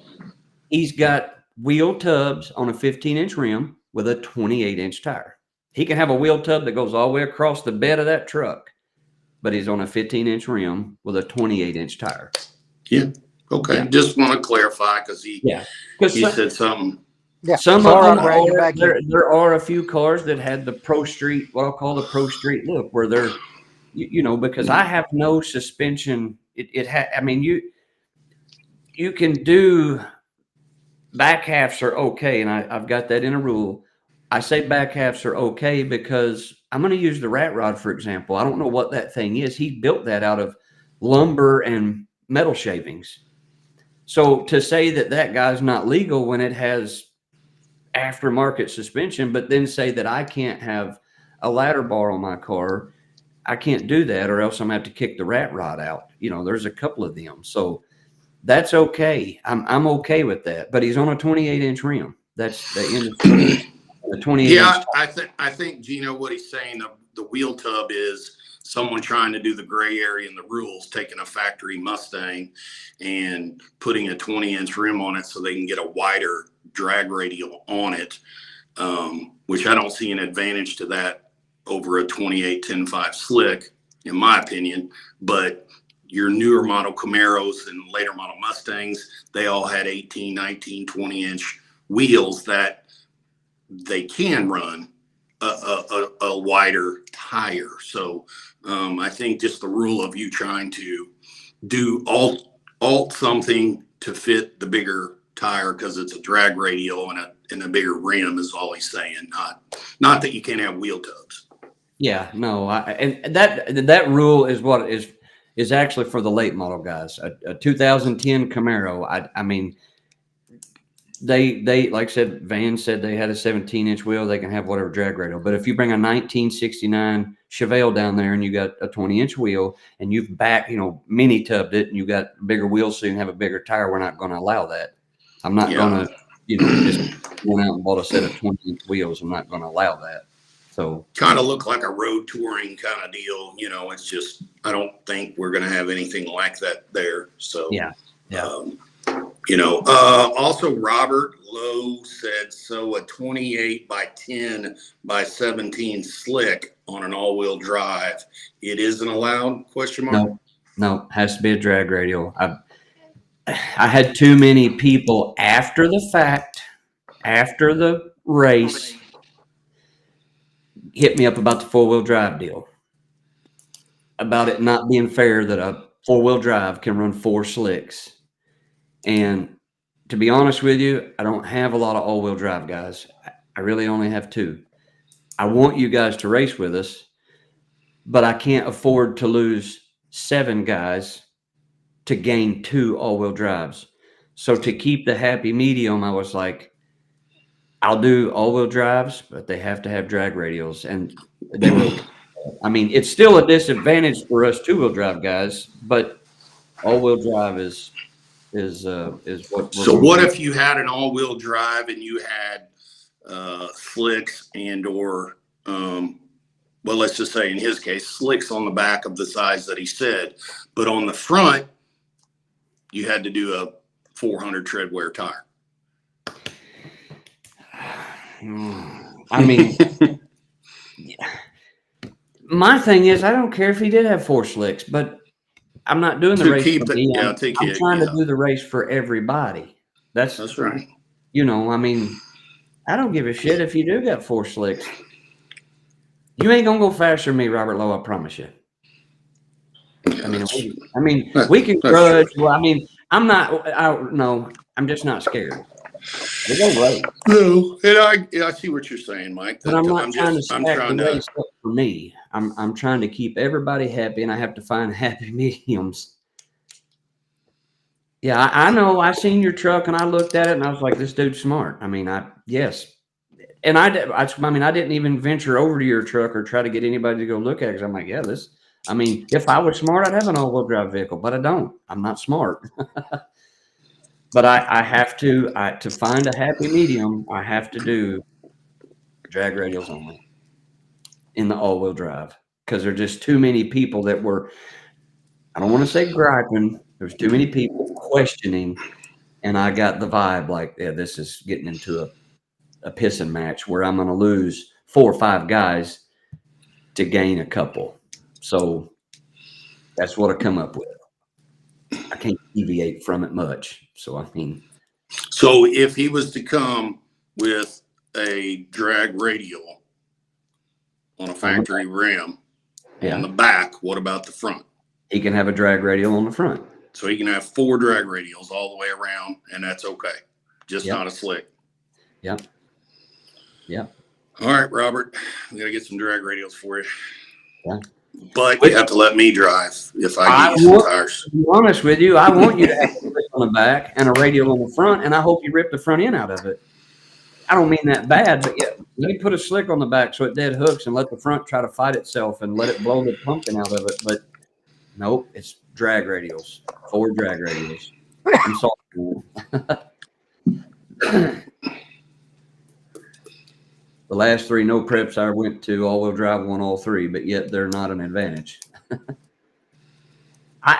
S2: he's got wheel tubs on a 15-inch rim with a 28-inch tire. He can have a wheel tub that goes all the way across the bed of that truck, but he's on a 15-inch rim with a 28-inch tire.
S1: Yeah. Okay.
S2: Yeah.
S1: Just want to clarify because he said something.
S3: Yeah.
S2: Some
S3: All
S2: of
S3: right,
S2: them
S3: Brad, you're back in.
S2: there are a few cars that had the Pro Street, what I'll call the Pro Street look, where they're, because I have no suspension. You can do back halves are okay, and I've got that in a rule. I say back halves are okay because I'm going to use the rat rod, for example. I don't know what that thing is. He built that out of lumber and metal shavings. So to say that guy's not legal when it has aftermarket suspension, but then say that I can't have a ladder bar on my car, I can't do that, or else I'm gonna have to kick the rat rod out. There's a couple of them. So that's okay. I'm okay with that. But he's on a 28-inch rim. That's the end of the 28.
S1: Yeah, I think Gino, what he's saying, the wheel tub is someone trying to do the gray area in the rules, taking a factory Mustang and putting a 20-inch rim on it so they can get a wider drag radial on it, which I don't see an advantage to that over a 28 10.5 slick, in my opinion. But your newer model Camaros and later model Mustangs, they all had 18, 19, 20-inch wheels that they can run a wider tire. So I think just the rule of you trying to do alt something to fit the bigger tire because it's a drag radial and a bigger rim is all he's saying. Not that you can't have wheel tubs. Yeah,
S2: no, and that rule is what is actually for the late model guys. A 2010 Camaro. I mean, they like I said, Van said they had a 17-inch wheel. They can have whatever drag radial. But if you bring a 1969 Chevelle down there and you got a 20-inch wheel and you've mini tubbed it and you got bigger wheels so you can have a bigger tire, we're not going to allow that. I'm not going to, just went out and bought a set of 20-inch wheels. I'm not going to allow that. So
S1: kind of look like a road touring kind of deal. It's just, I don't think we're going to have anything like that there. So,
S2: yeah.
S1: Also Robert Lowe said, so a 28 by 10 by 17 slick on an all-wheel drive, it isn't allowed? ?
S2: No, has to be a drag radial. I had too many people after the fact, after the race, hit me up about the 4-wheel drive deal, about it not being fair that a 4-wheel drive can run 4 slicks. And to be honest with you, I don't have a lot of all-wheel drive guys. I really only have 2. I want you guys to race with us, but I can't afford to lose 7 guys to gain 2 all-wheel drives. So to keep the happy medium, I was like, I'll do all-wheel drives, but they have to have drag radials. And they will. It's still a disadvantage for us 2-wheel drive guys, but all-wheel drive is what.
S1: So what if you had an all-wheel drive and you had slicks and or let's just say in his case, slicks on the back of the size that he said, but on the front you had to do a 400 tread wear tire?
S2: My thing is, I don't care if he did have 4 slicks, but I'm not doing the
S1: To
S2: race
S1: keep
S2: for
S1: it,
S2: me.
S1: yeah,
S2: I'm
S1: to
S2: I'm
S1: keep,
S2: trying to
S1: yeah,
S2: do the race for everybody.
S1: that's right.
S2: You know, I mean, I don't give a shit if you do got 4 slicks. You ain't gonna go faster than me, Robert Lowe. I promise you.
S1: Yeah,
S2: I mean,
S1: that's,
S2: we can
S1: that's
S2: grudge.
S1: true.
S2: Well, I mean, no, I'm just not scared. We're gonna race,
S1: No, and I see what you're saying, Mike.
S2: but
S1: That
S2: I'm not trying to
S1: I'm
S2: stack the
S1: trying to,
S2: race up for me. I'm trying to keep everybody happy, and I have to find happy mediums. Yeah, I know. I seen your truck, and I looked at it, and I was like, "This dude's smart." I mean, yes, and I mean, I didn't even venture over to your truck or try to get anybody to go look at it because I'm like, yeah, this. I mean, if I was smart, I'd have an all-wheel drive vehicle, but I don't. I'm not smart. But I have to find a happy medium. I have to do drag radials only in the all-wheel drive because there are just too many people that were. I don't want to say griping. There's too many people questioning, and I got the vibe like, yeah, this is getting into a pissing match where I'm going to lose 4 or 5 guys to gain a couple. So that's what I come up with. I can't deviate from it much. So I mean,
S1: so if he was to come with a drag radial on a factory rim on the back, what about the front?
S2: he can have a drag radial on the front.
S1: So he can have 4 drag radials all the way around, and that's okay. Just
S2: Yep.
S1: not a slick.
S2: Yep. Yep.
S1: All right, Robert, we got to get some drag radials for you.
S2: Yeah.
S1: But you have to let me drive if I
S2: I
S1: get you some
S2: want-
S1: tires.
S2: To be honest with you, I want you to have a clip on the back and a radial on the front, and I hope you rip the front end out of it. I don't mean that bad, but yeah, let me put a slick on the back so it dead hooks and let the front try to fight itself and let it blow the pumpkin out of it. But nope, it's drag radials, 4 drag radials. I'm sorry. The last 3 no preps I went to, all-wheel drive won all 3, but yet they're not an advantage.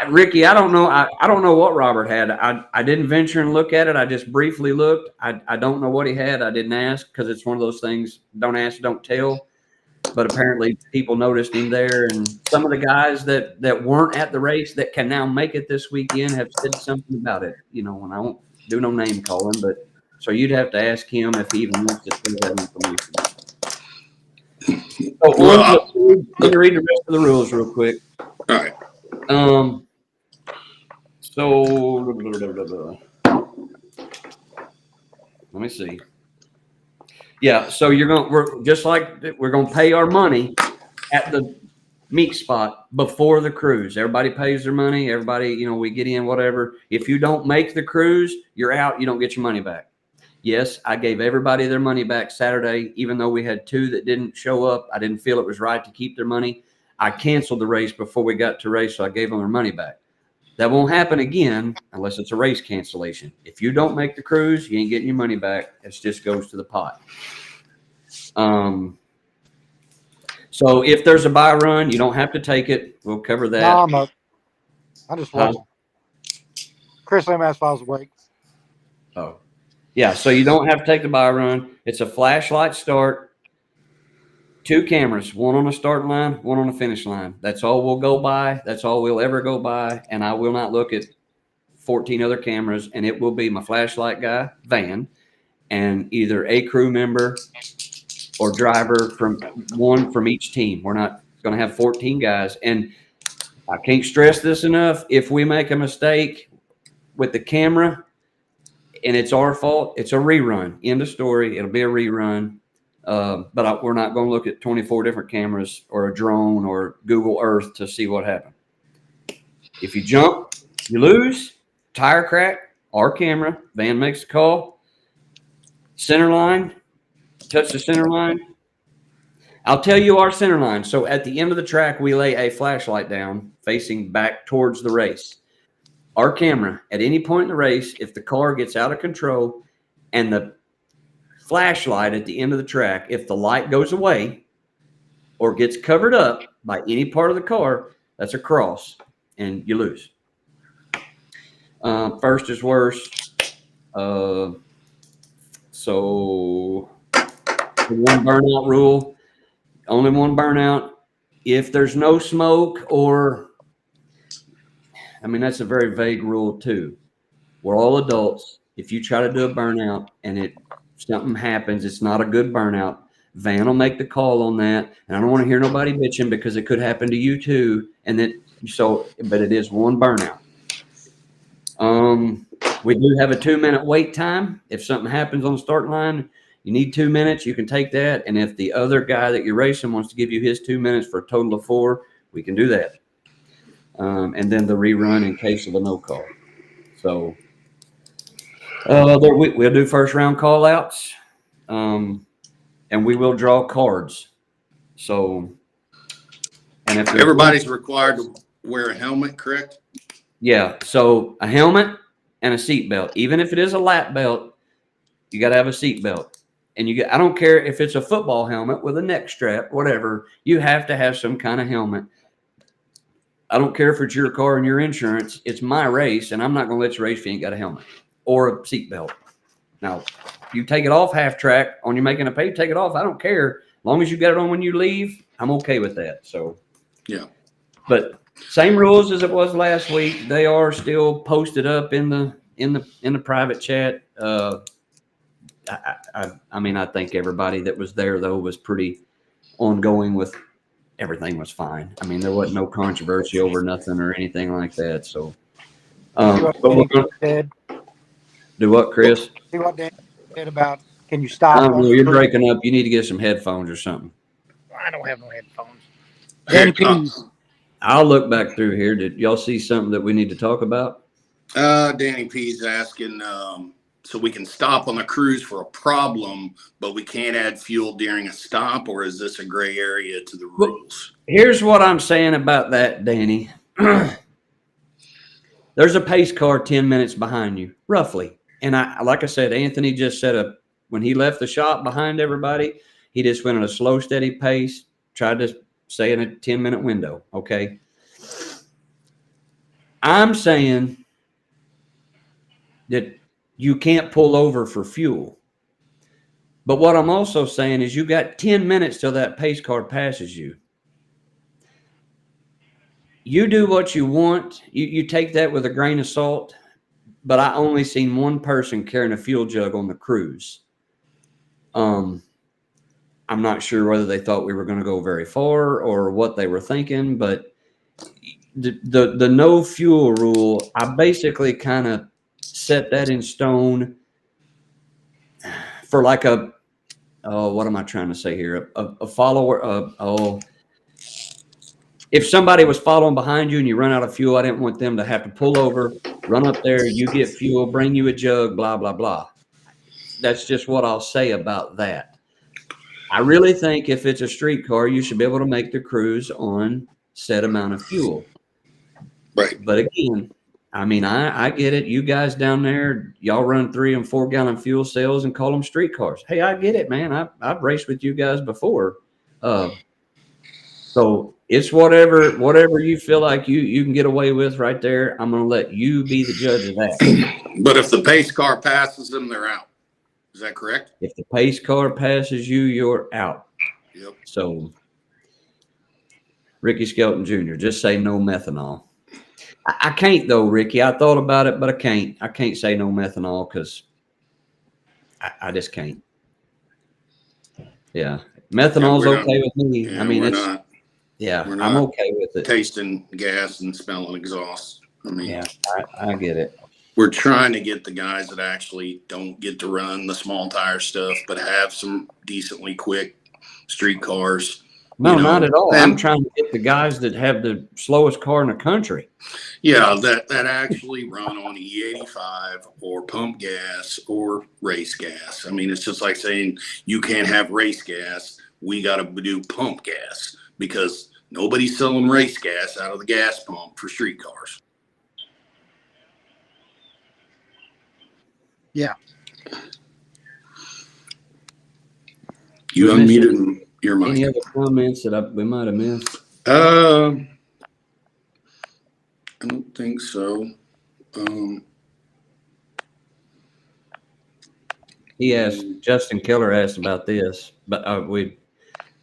S2: Ricky, I don't know. I don't know what Robert had. I didn't venture and look at it. I just briefly looked. I don't know what he had. I didn't ask because it's one of those things, don't ask, don't tell. But apparently people noticed him there. And some of the guys that weren't at the race that can now make it this weekend have said something about it. You know, and I won't do no name calling, but so you'd have to ask him if he even wants to say that information. So let me read the rest of the rules real quick.
S1: All right.
S2: So let me see. Yeah, so we're just like we're gonna pay our money at the meet spot before the cruise. Everybody pays their money. Everybody, you know, we get in, whatever. If you don't make the cruise, you're out. You don't get your money back. Yes, I gave everybody their money back Saturday, even though we had 2 that didn't show up. I didn't feel it was right to keep their money. I canceled the race before we got to race, so I gave them their money back. That won't happen again unless it's a race cancellation. If you don't make the cruise, you ain't getting your money back. It just goes to the pot. So if there's a buy run, you don't have to take it. We'll cover that.
S3: No, I'm up. I just watched. Chris Lim asked if I was awake.
S2: Oh, yeah. So you don't have to take the buy run. It's a flashlight start. 2 cameras, 1 on the starting line, 1 on the finish line. That's all we'll go by. That's all we'll ever go by. And I will not look at 14 other cameras. And it will be my flashlight guy, Van, and either a crew member or driver from 1 from each team. We're not going to have 14 guys. And I can't stress this enough. If we make a mistake with the camera and it's our fault, it's a rerun. End of story. It'll be a rerun. But we're not going to look at 24 different cameras or a drone or Google Earth to see what happened. If you jump, you lose. Tire crack, our camera. Van makes the call. Center line, touch the center line. I'll tell you our center line. So at the end of the track, we lay a flashlight down facing back towards the race. Our camera, at any point in the race, if the car gets out of control and the flashlight at the end of the track, if the light goes away or gets covered up by any part of the car, that's a cross and you lose. First is worst. So the 1 burnout rule, only 1 burnout. If there's no smoke or I mean, that's a very vague rule too. We're all adults. If you try to do a burnout and something happens, it's not a good burnout. Van will make the call on that, and I don't want to hear nobody bitching because it could happen to you too. But it is one burnout. We do have a 2-minute wait time. If something happens on the start line, you need 2 minutes, you can take that. And if the other guy that you're racing wants to give you his 2 minutes for a total of 4, we can do that. And then the rerun in case of a no call. So we'll do first round call outs. And we will draw cards. So, and if
S1: Everybody's required to wear a helmet, correct?
S2: Yeah. So a helmet and a seat belt. Even if it is a lap belt, you got to have a seat belt. And I don't care if it's a football helmet with a neck strap, whatever, you have to have some kind of helmet. I don't care if it's your car and your insurance. It's my race, and I'm not going to let you race if you ain't got a helmet or a seat belt. Now, you take it off half track on you making a pay, take it off. I don't care. As long as you got it on when you leave, I'm okay with that. So, yeah. But same rules as it was last week. They are still posted up in the private chat. I mean, I think everybody that was there though was pretty ongoing with everything was fine. I mean, there wasn't no controversy over nothing or anything like that. So, but we're gonna do what, Chris?
S3: See what Dan said about, can you stop?
S2: You're breaking up. You need to get some headphones or something.
S4: I don't have no headphones.
S3: Danny Pease.
S2: I'll look back through here. Did y'all see something that we need to talk about?
S1: Danny P's asking, so we can stop on the cruise for a problem, but we can't add fuel during a stop, or is this a gray area to the rules?
S2: Here's what I'm saying about that, Danny. There's a pace car 10 minutes behind you, roughly. And like I said, Anthony just said when he left the shop behind everybody, he just went at a slow, steady pace, tried to stay in a 10-minute window. Okay. I'm saying that you can't pull over for fuel. But what I'm also saying is you got 10 minutes till that pace car passes you. You do what you want. You take that with a grain of salt. But I only seen one person carrying a fuel jug on the cruise. I'm not sure whether they thought we were going to go very far or what they were thinking, but the no fuel rule, I basically kind of set that in stone for like what am I trying to say here? A follower, if somebody was following behind you and you run out of fuel, I didn't want them to have to pull over, run up there, you get fuel, bring you a jug, blah, blah, blah. That's just what I'll say about that. I really think if it's a street car, you should be able to make the cruise on set amount of fuel.
S1: Right.
S2: But again, I mean, I get it. You guys down there, y'all run 3 and 4 gallon fuel cells and call them street cars. Hey, I get it, man. I've raced with you guys before. So it's whatever you feel like you can get away with right there. I'm going to let you be the judge of that.
S1: But if the pace car passes them, they're out. Is that correct?
S2: If the pace car passes you, you're out.
S1: Yep.
S2: So Ricky Skelton Jr., just say no methanol. I can't though, Ricky. I thought about it, but I can't. I can't say no methanol because I just can't. Yeah. Methanol's okay with me.
S1: Yeah,
S2: I mean, I'm okay with it.
S1: Tasting gas and smelling exhaust. I mean,
S2: yeah, I get it.
S1: We're trying to get the guys that actually don't get to run the small tire stuff, but have some decently quick street cars.
S2: No, not at all. I'm trying to get the guys that have the slowest car in the country.
S1: Yeah, that actually run on E85 or pump gas or race gas. I mean, it's just like saying you can't have race gas. We got to do pump gas because nobody's selling race gas out of the gas pump for street cars.
S3: Yeah.
S1: You unmuted your mic.
S2: Any other comments that we might have missed?
S1: I don't think so.
S2: He asked, Justin Keller asked about this, but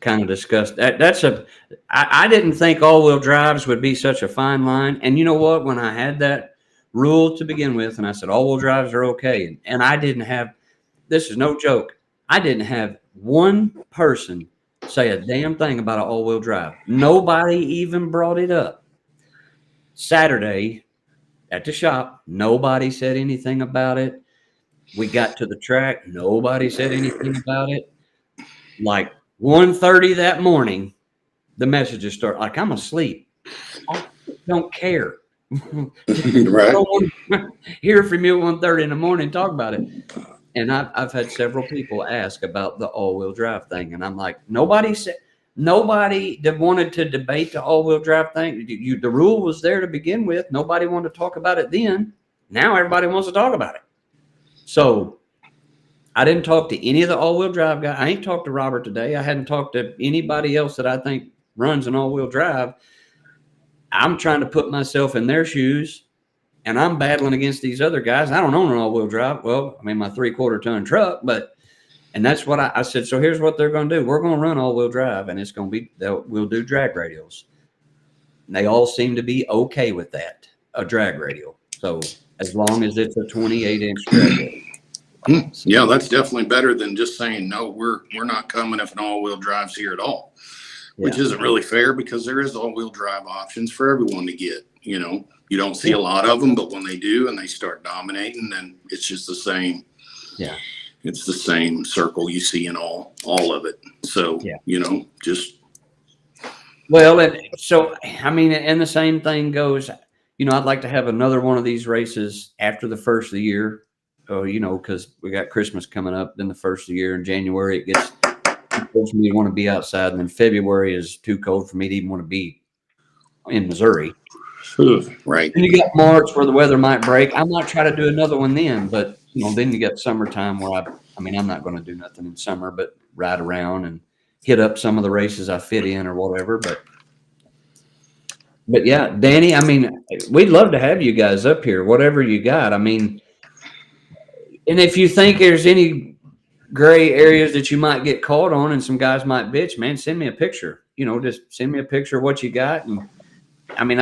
S2: kind of discussed that. I didn't think all-wheel drives would be such a fine line. And you know what? When I had that rule to begin with, and I said all-wheel drives are okay, and I didn't have, this is no joke, I didn't have one person say a damn thing about an all-wheel drive. Nobody even brought it up. Saturday at the shop, nobody said anything about it. We got to the track, nobody said anything about it. Like 1:30 that morning, the messages start. Like, I'm asleep. I don't care.
S1: Right.
S2: I don't want to hear from you at 1:30 in the morning. Talk about it. And I've had several people ask about the all-wheel drive thing, and I'm like, nobody that wanted to debate the all-wheel drive thing. The rule was there to begin with. Nobody wanted to talk about it then. Now everybody wants to talk about it. So I didn't talk to any of the all-wheel drive guys. I ain't talked to Robert today. I hadn't talked to anybody else that I think runs an all-wheel drive. I'm trying to put myself in their shoes, and I'm battling against these other guys. I don't own an all-wheel drive. Well, I mean, my 3/4 ton truck, and that's what I said. So here's what they're going to do. We're going to run all-wheel drive, and it's going to be, we'll do drag radials. And they all seem to be okay with that, a drag radial. So as long as it's a 28-inch drag radial.
S1: Yeah, that's definitely better than just saying, no, we're not coming if an all-wheel drive's here at all, which isn't really fair because there is all-wheel drive options for everyone to get. You know, you don't see a lot of them, but when they do and they start dominating, then it's just the same.
S2: Yeah.
S1: It's the same circle you see in all of it. So, you know, just.
S2: Well, so, I mean, and the same thing goes, you know, I'd like to have another one of these races after the first of the year, you know, because we got Christmas coming up. Then the first of the year in January, it gets too cold for me to want to be outside. And then February is too cold for me to even want to be in Missouri.
S1: Right.
S2: And you got March where the weather might break. I might try to do another one then, but you know, then you got summertime where I mean, I'm not going to do nothing in summer, but ride around and hit up some of the races I fit in or whatever. But yeah, Danny, I mean, we'd love to have you guys up here, whatever you got. I mean, and if you think there's any gray areas that you might get caught on and some guys might bitch, man, send me a picture. You know, just send me a picture of what you got. And I mean,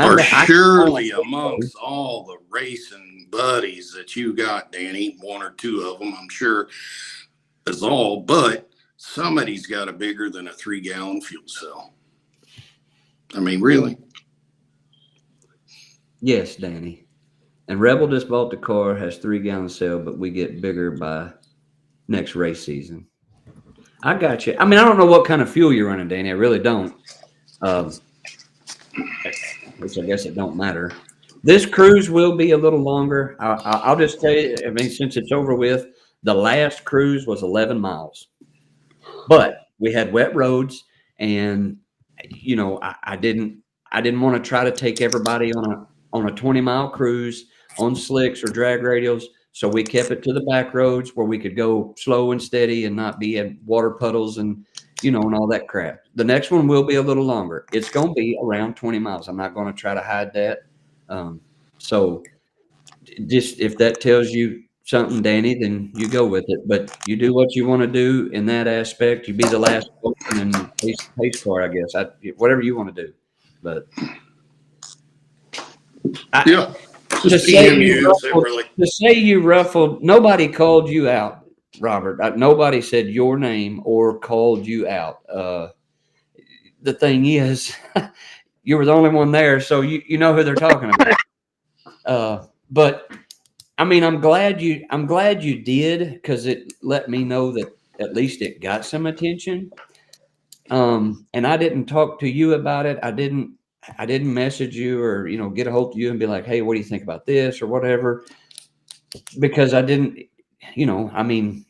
S1: surely amongst all the racing buddies that you got, Danny, one or two of them, I'm sure is all, but somebody's got a bigger than a 3-gallon fuel cell. I mean, really?
S2: Yes, Danny. And Rebel just bought the car, has 3-gallon cell, but we get bigger by next race season. I got you. I mean, I don't know what kind of fuel you're running, Danny. I really don't. Which I guess it don't matter. This cruise will be a little longer. I'll just tell you, I mean, since it's over with, the last cruise was 11 miles. But we had wet roads, and, you know, I didn't want to try to take everybody on a 20-mile cruise on slicks or drag radials. So we kept it to the back roads where we could go slow and steady and not be in water puddles and, you know, and all that crap. The next one will be a little longer. It's going to be around 20 miles. I'm not going to try to hide that. So just if that tells you something, Danny, then you go with it. But you do what you want to do in that aspect. You be the last person in the pace car, I guess. Whatever you want to do. But
S1: Yeah.
S2: To say you ruffled, nobody called you out, Robert. Nobody said your name or called you out. The thing is, you were the only one there, so you know who they're talking about. But I mean, I'm glad you did, because it let me know that at least it got some attention. And I didn't talk to you about it. I didn't message you or, you know, get a hold of you and be like, hey, what do you think about this or whatever? Because I didn't, you know, I mean,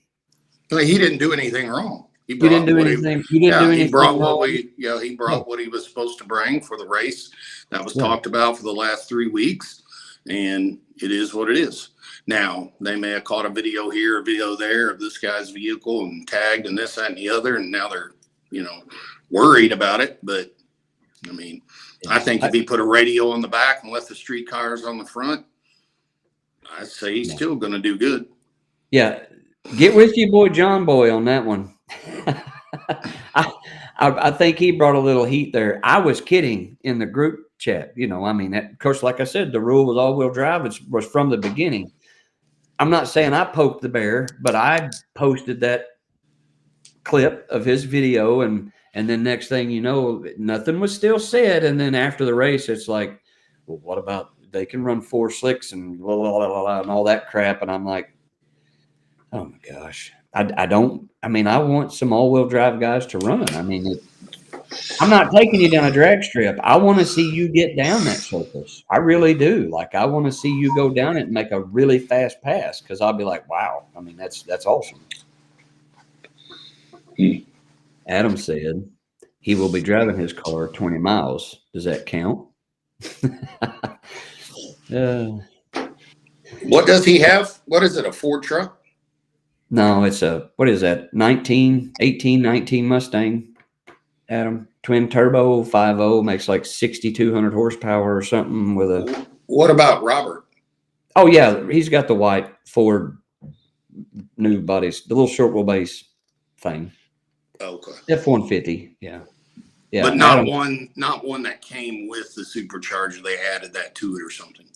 S1: he didn't do anything wrong. He
S2: didn't do anything.
S1: He brought what he was supposed to bring for the race that was talked about for the last 3 weeks, and it is what it is. Now, they may have caught a video here, a video there of this guy's vehicle and tagged and this, that, and the other, and now they're, you know, worried about it. But I mean, I think if he put a radio on the back and left the street cars on the front, I'd say he's still going to do good. Yeah.
S2: Get with your boy, John Boy, on that one. I think he brought a little heat there. I was kidding in the group chat. I mean, of course, like I said, the rule was all-wheel drive. It was from the beginning. I'm not saying I poked the bear, but I posted that clip of his video, and then next thing you know, nothing was still said. And then after the race, it's like, well, what about they can run 4 slicks and blah, blah, blah, blah, and all that crap? And I'm like, oh my gosh. I want some all-wheel drive guys to run. I mean, I'm not taking you down a drag strip. I want to see you get down that surface. I really do. Like, I want to see you go down it and make a really fast pass, because I'll be like, wow. I mean, that's awesome. Adam said he will be driving his car 20 miles. Does that count?
S1: What does he have? What is it, a Ford truck?
S2: No, it's what is that? 19 Mustang, Adam. Twin turbo, 5.0, makes like 6,200 horsepower or something with a.
S1: What about Robert?
S2: Oh, yeah. He's got the white Ford new bodies, the little short wheelbase thing.
S1: Okay.
S2: F-150. Yeah. Yeah.
S1: But not
S2: Adam,
S1: one that came with the supercharger. They added that to it or something.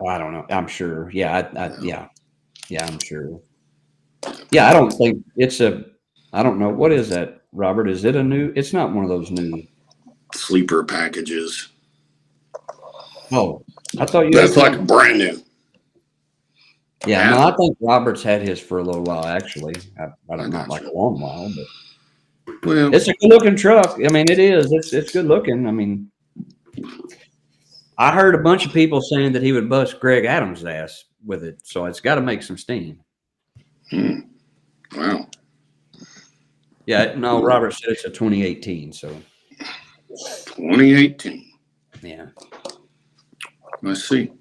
S2: I don't know. I'm sure. Yeah. Yeah, I'm sure. Yeah, I don't think it's I don't know. What is that, Robert? Is it a new? It's not one of those new
S1: Sleeper packages.
S2: Oh, I thought you.
S1: That's like brand new.
S2: Yeah, no, I think Robert's had his for a little while, actually. I don't know, like a long while, but
S1: Well,
S2: it's a good looking truck. I mean, it is. It's good looking. I mean, I heard a bunch of people saying that he would bust Greg Adams' ass with it, so it's got to make some steam.
S1: Wow.
S2: Yeah, no, Robert said it's a 2018, so
S1: 2018.
S2: yeah.
S1: Let's see.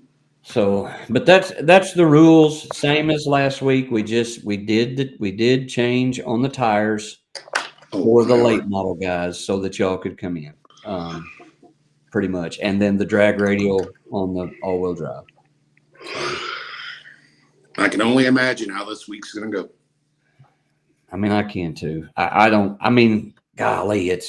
S2: So, but that's the rules, same as last week. We did change on the tires for the late model guys so that y'all could come in, pretty much, and then the drag radial on the all-wheel drive.
S1: I can only imagine how this week's going to go.
S2: I mean, I can too. I mean, golly,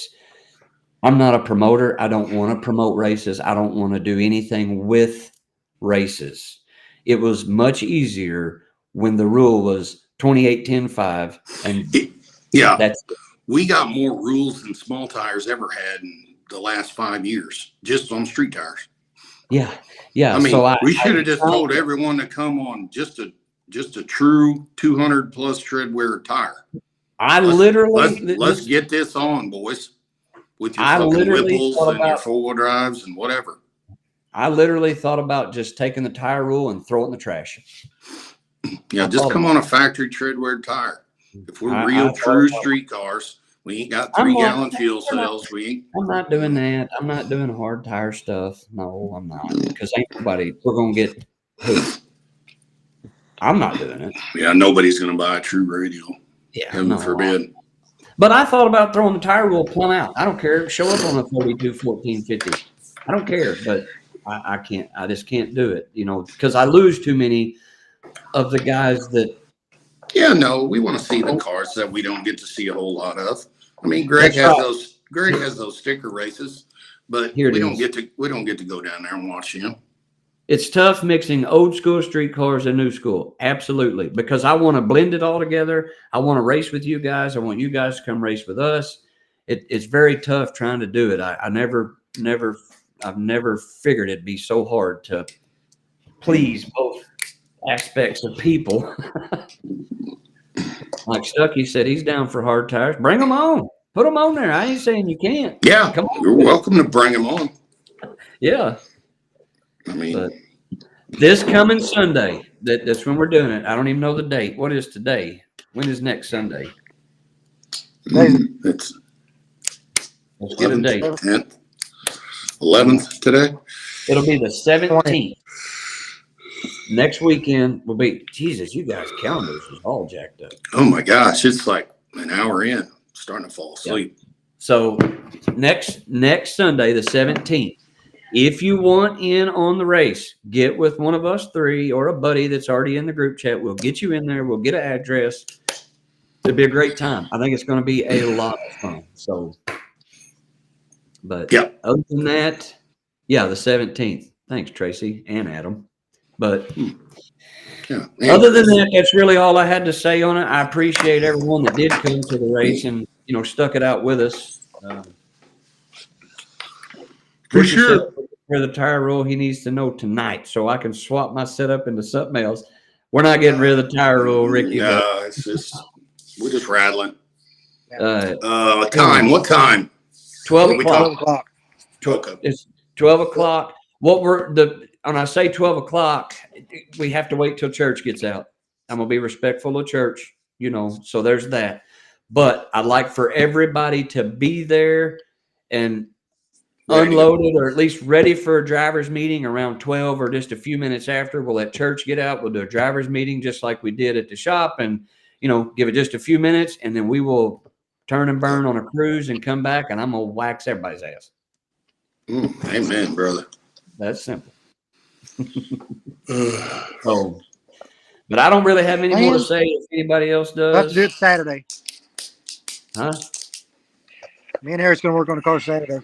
S2: I'm not a promoter. I don't want to promote races. I don't want to do anything with races. It was much easier when the rule was 28-10-5, and
S1: yeah, we got more rules than small tires ever had in the last 5 years, just on street tires.
S2: Yeah.
S1: I mean, so we should have just told everyone to come on just a true 200 plus tread wear tire.
S2: Let's
S1: get this on, boys, with your fucking Whipples and your 4-wheel drives and whatever.
S2: I literally thought about just taking the tire rule and throwing the trash.
S1: Yeah, just come on a factory tread wear tire. If we're real true street cars, we ain't got 3-gallon fuel cells.
S2: I'm not doing that. I'm not doing hard tire stuff. No, I'm not. Because we're going to get hooked. I'm not doing it.
S1: Yeah, nobody's going to buy a true radial.
S2: Yeah,
S1: Heaven forbid.
S2: But I thought about throwing the tire rule plumb out. I don't care. Show up on a 42, 14, 50. I don't care, but I can't. I just can't do it, because I lose too many of the guys that.
S1: Yeah, no, we want to see the cars that we don't get to see a whole lot of. I mean, Greg has those sticker races, but we don't get to go down there and watch him.
S2: It's tough mixing old school street cars and new school. Absolutely. Because I want to blend it all together. I want to race with you guys. I want you guys to come race with us. It's very tough trying to do it. I've never figured it'd be so hard to please both aspects of people. Like Stucky said, he's down for hard tires. Bring them on. Put them on there. I ain't saying you can't.
S1: Yeah, come on. You're welcome to bring them on.
S2: Yeah.
S1: I mean,
S2: but this coming Sunday, that's when we're doing it. I don't even know the date. What is today? When is next Sunday?
S1: It's
S2: let's get a date.
S1: 10th, 11th today.
S2: It'll be the 17th. Next weekend will be. Jesus, you guys' calendars is all jacked up.
S1: Oh my gosh, it's like an hour in, starting to fall asleep.
S2: Yeah. So next Sunday, the 17th. If you want in on the race, get with one of us three or a buddy that's already in the group chat. We'll get you in there. We'll get an address. it'll be a great time. I think it's going to be a lot of fun. So, but
S1: Yep.
S2: other than that, yeah, the 17th. Thanks, Tracy and Adam. But
S1: Yeah.
S2: other than that, that's really all I had to say on it. I appreciate everyone that did come to the race and, stuck it out with us.
S1: For
S2: Richard
S1: sure.
S2: said for the tire roll, he needs to know tonight so I can swap my setup into something else. We're not getting rid of the tire roll, Ricky.
S1: No, it's just, we're just rattling.
S2: But,
S1: Time, what time?
S2: 12
S1: What we
S2: o'clock.
S3: 12 o'clock.
S1: Okay.
S2: It's 12 o'clock. When I say 12 o'clock, we have to wait till church gets out. I'm going to be respectful of church, so there's that. But I'd like for everybody to be there and unloaded or at least ready for a driver's meeting around 12 or just a few minutes after. We'll let church get out. We'll do a driver's meeting just like we did at the shop and, give it just a few minutes. And then we will turn and burn on a cruise and come back and I'm going to wax everybody's ass.
S1: Amen, brother.
S2: That's simple. So, but I don't really have any more to say if anybody else does.
S3: Let's do it Saturday.
S2: Huh?
S3: Me and Eric's going to work on the car Saturday.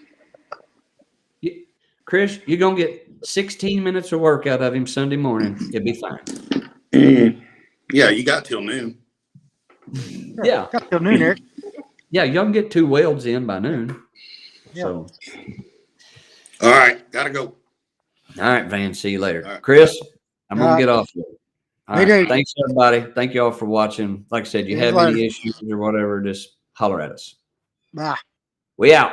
S2: Chris, you're going to get 16 minutes of work out of him Sunday morning. It'll be fine.
S1: Yeah, you got till noon.
S2: Yeah.
S3: Got till noon, Eric.
S2: Yeah, y'all can get 2 welds in by noon.
S3: Yeah.
S2: So,
S1: All right, gotta go.
S2: all right, Van. See you later.
S1: All right.
S2: Chris, I'm going
S3: All
S2: to
S3: right.
S2: get off here. All
S3: Me
S2: right.
S3: too.
S2: Thanks, everybody. Thank you all for watching. Like I said, you
S3: See you
S2: have
S3: later.
S2: any issues or whatever, just holler at us.
S3: Bye.
S2: We out.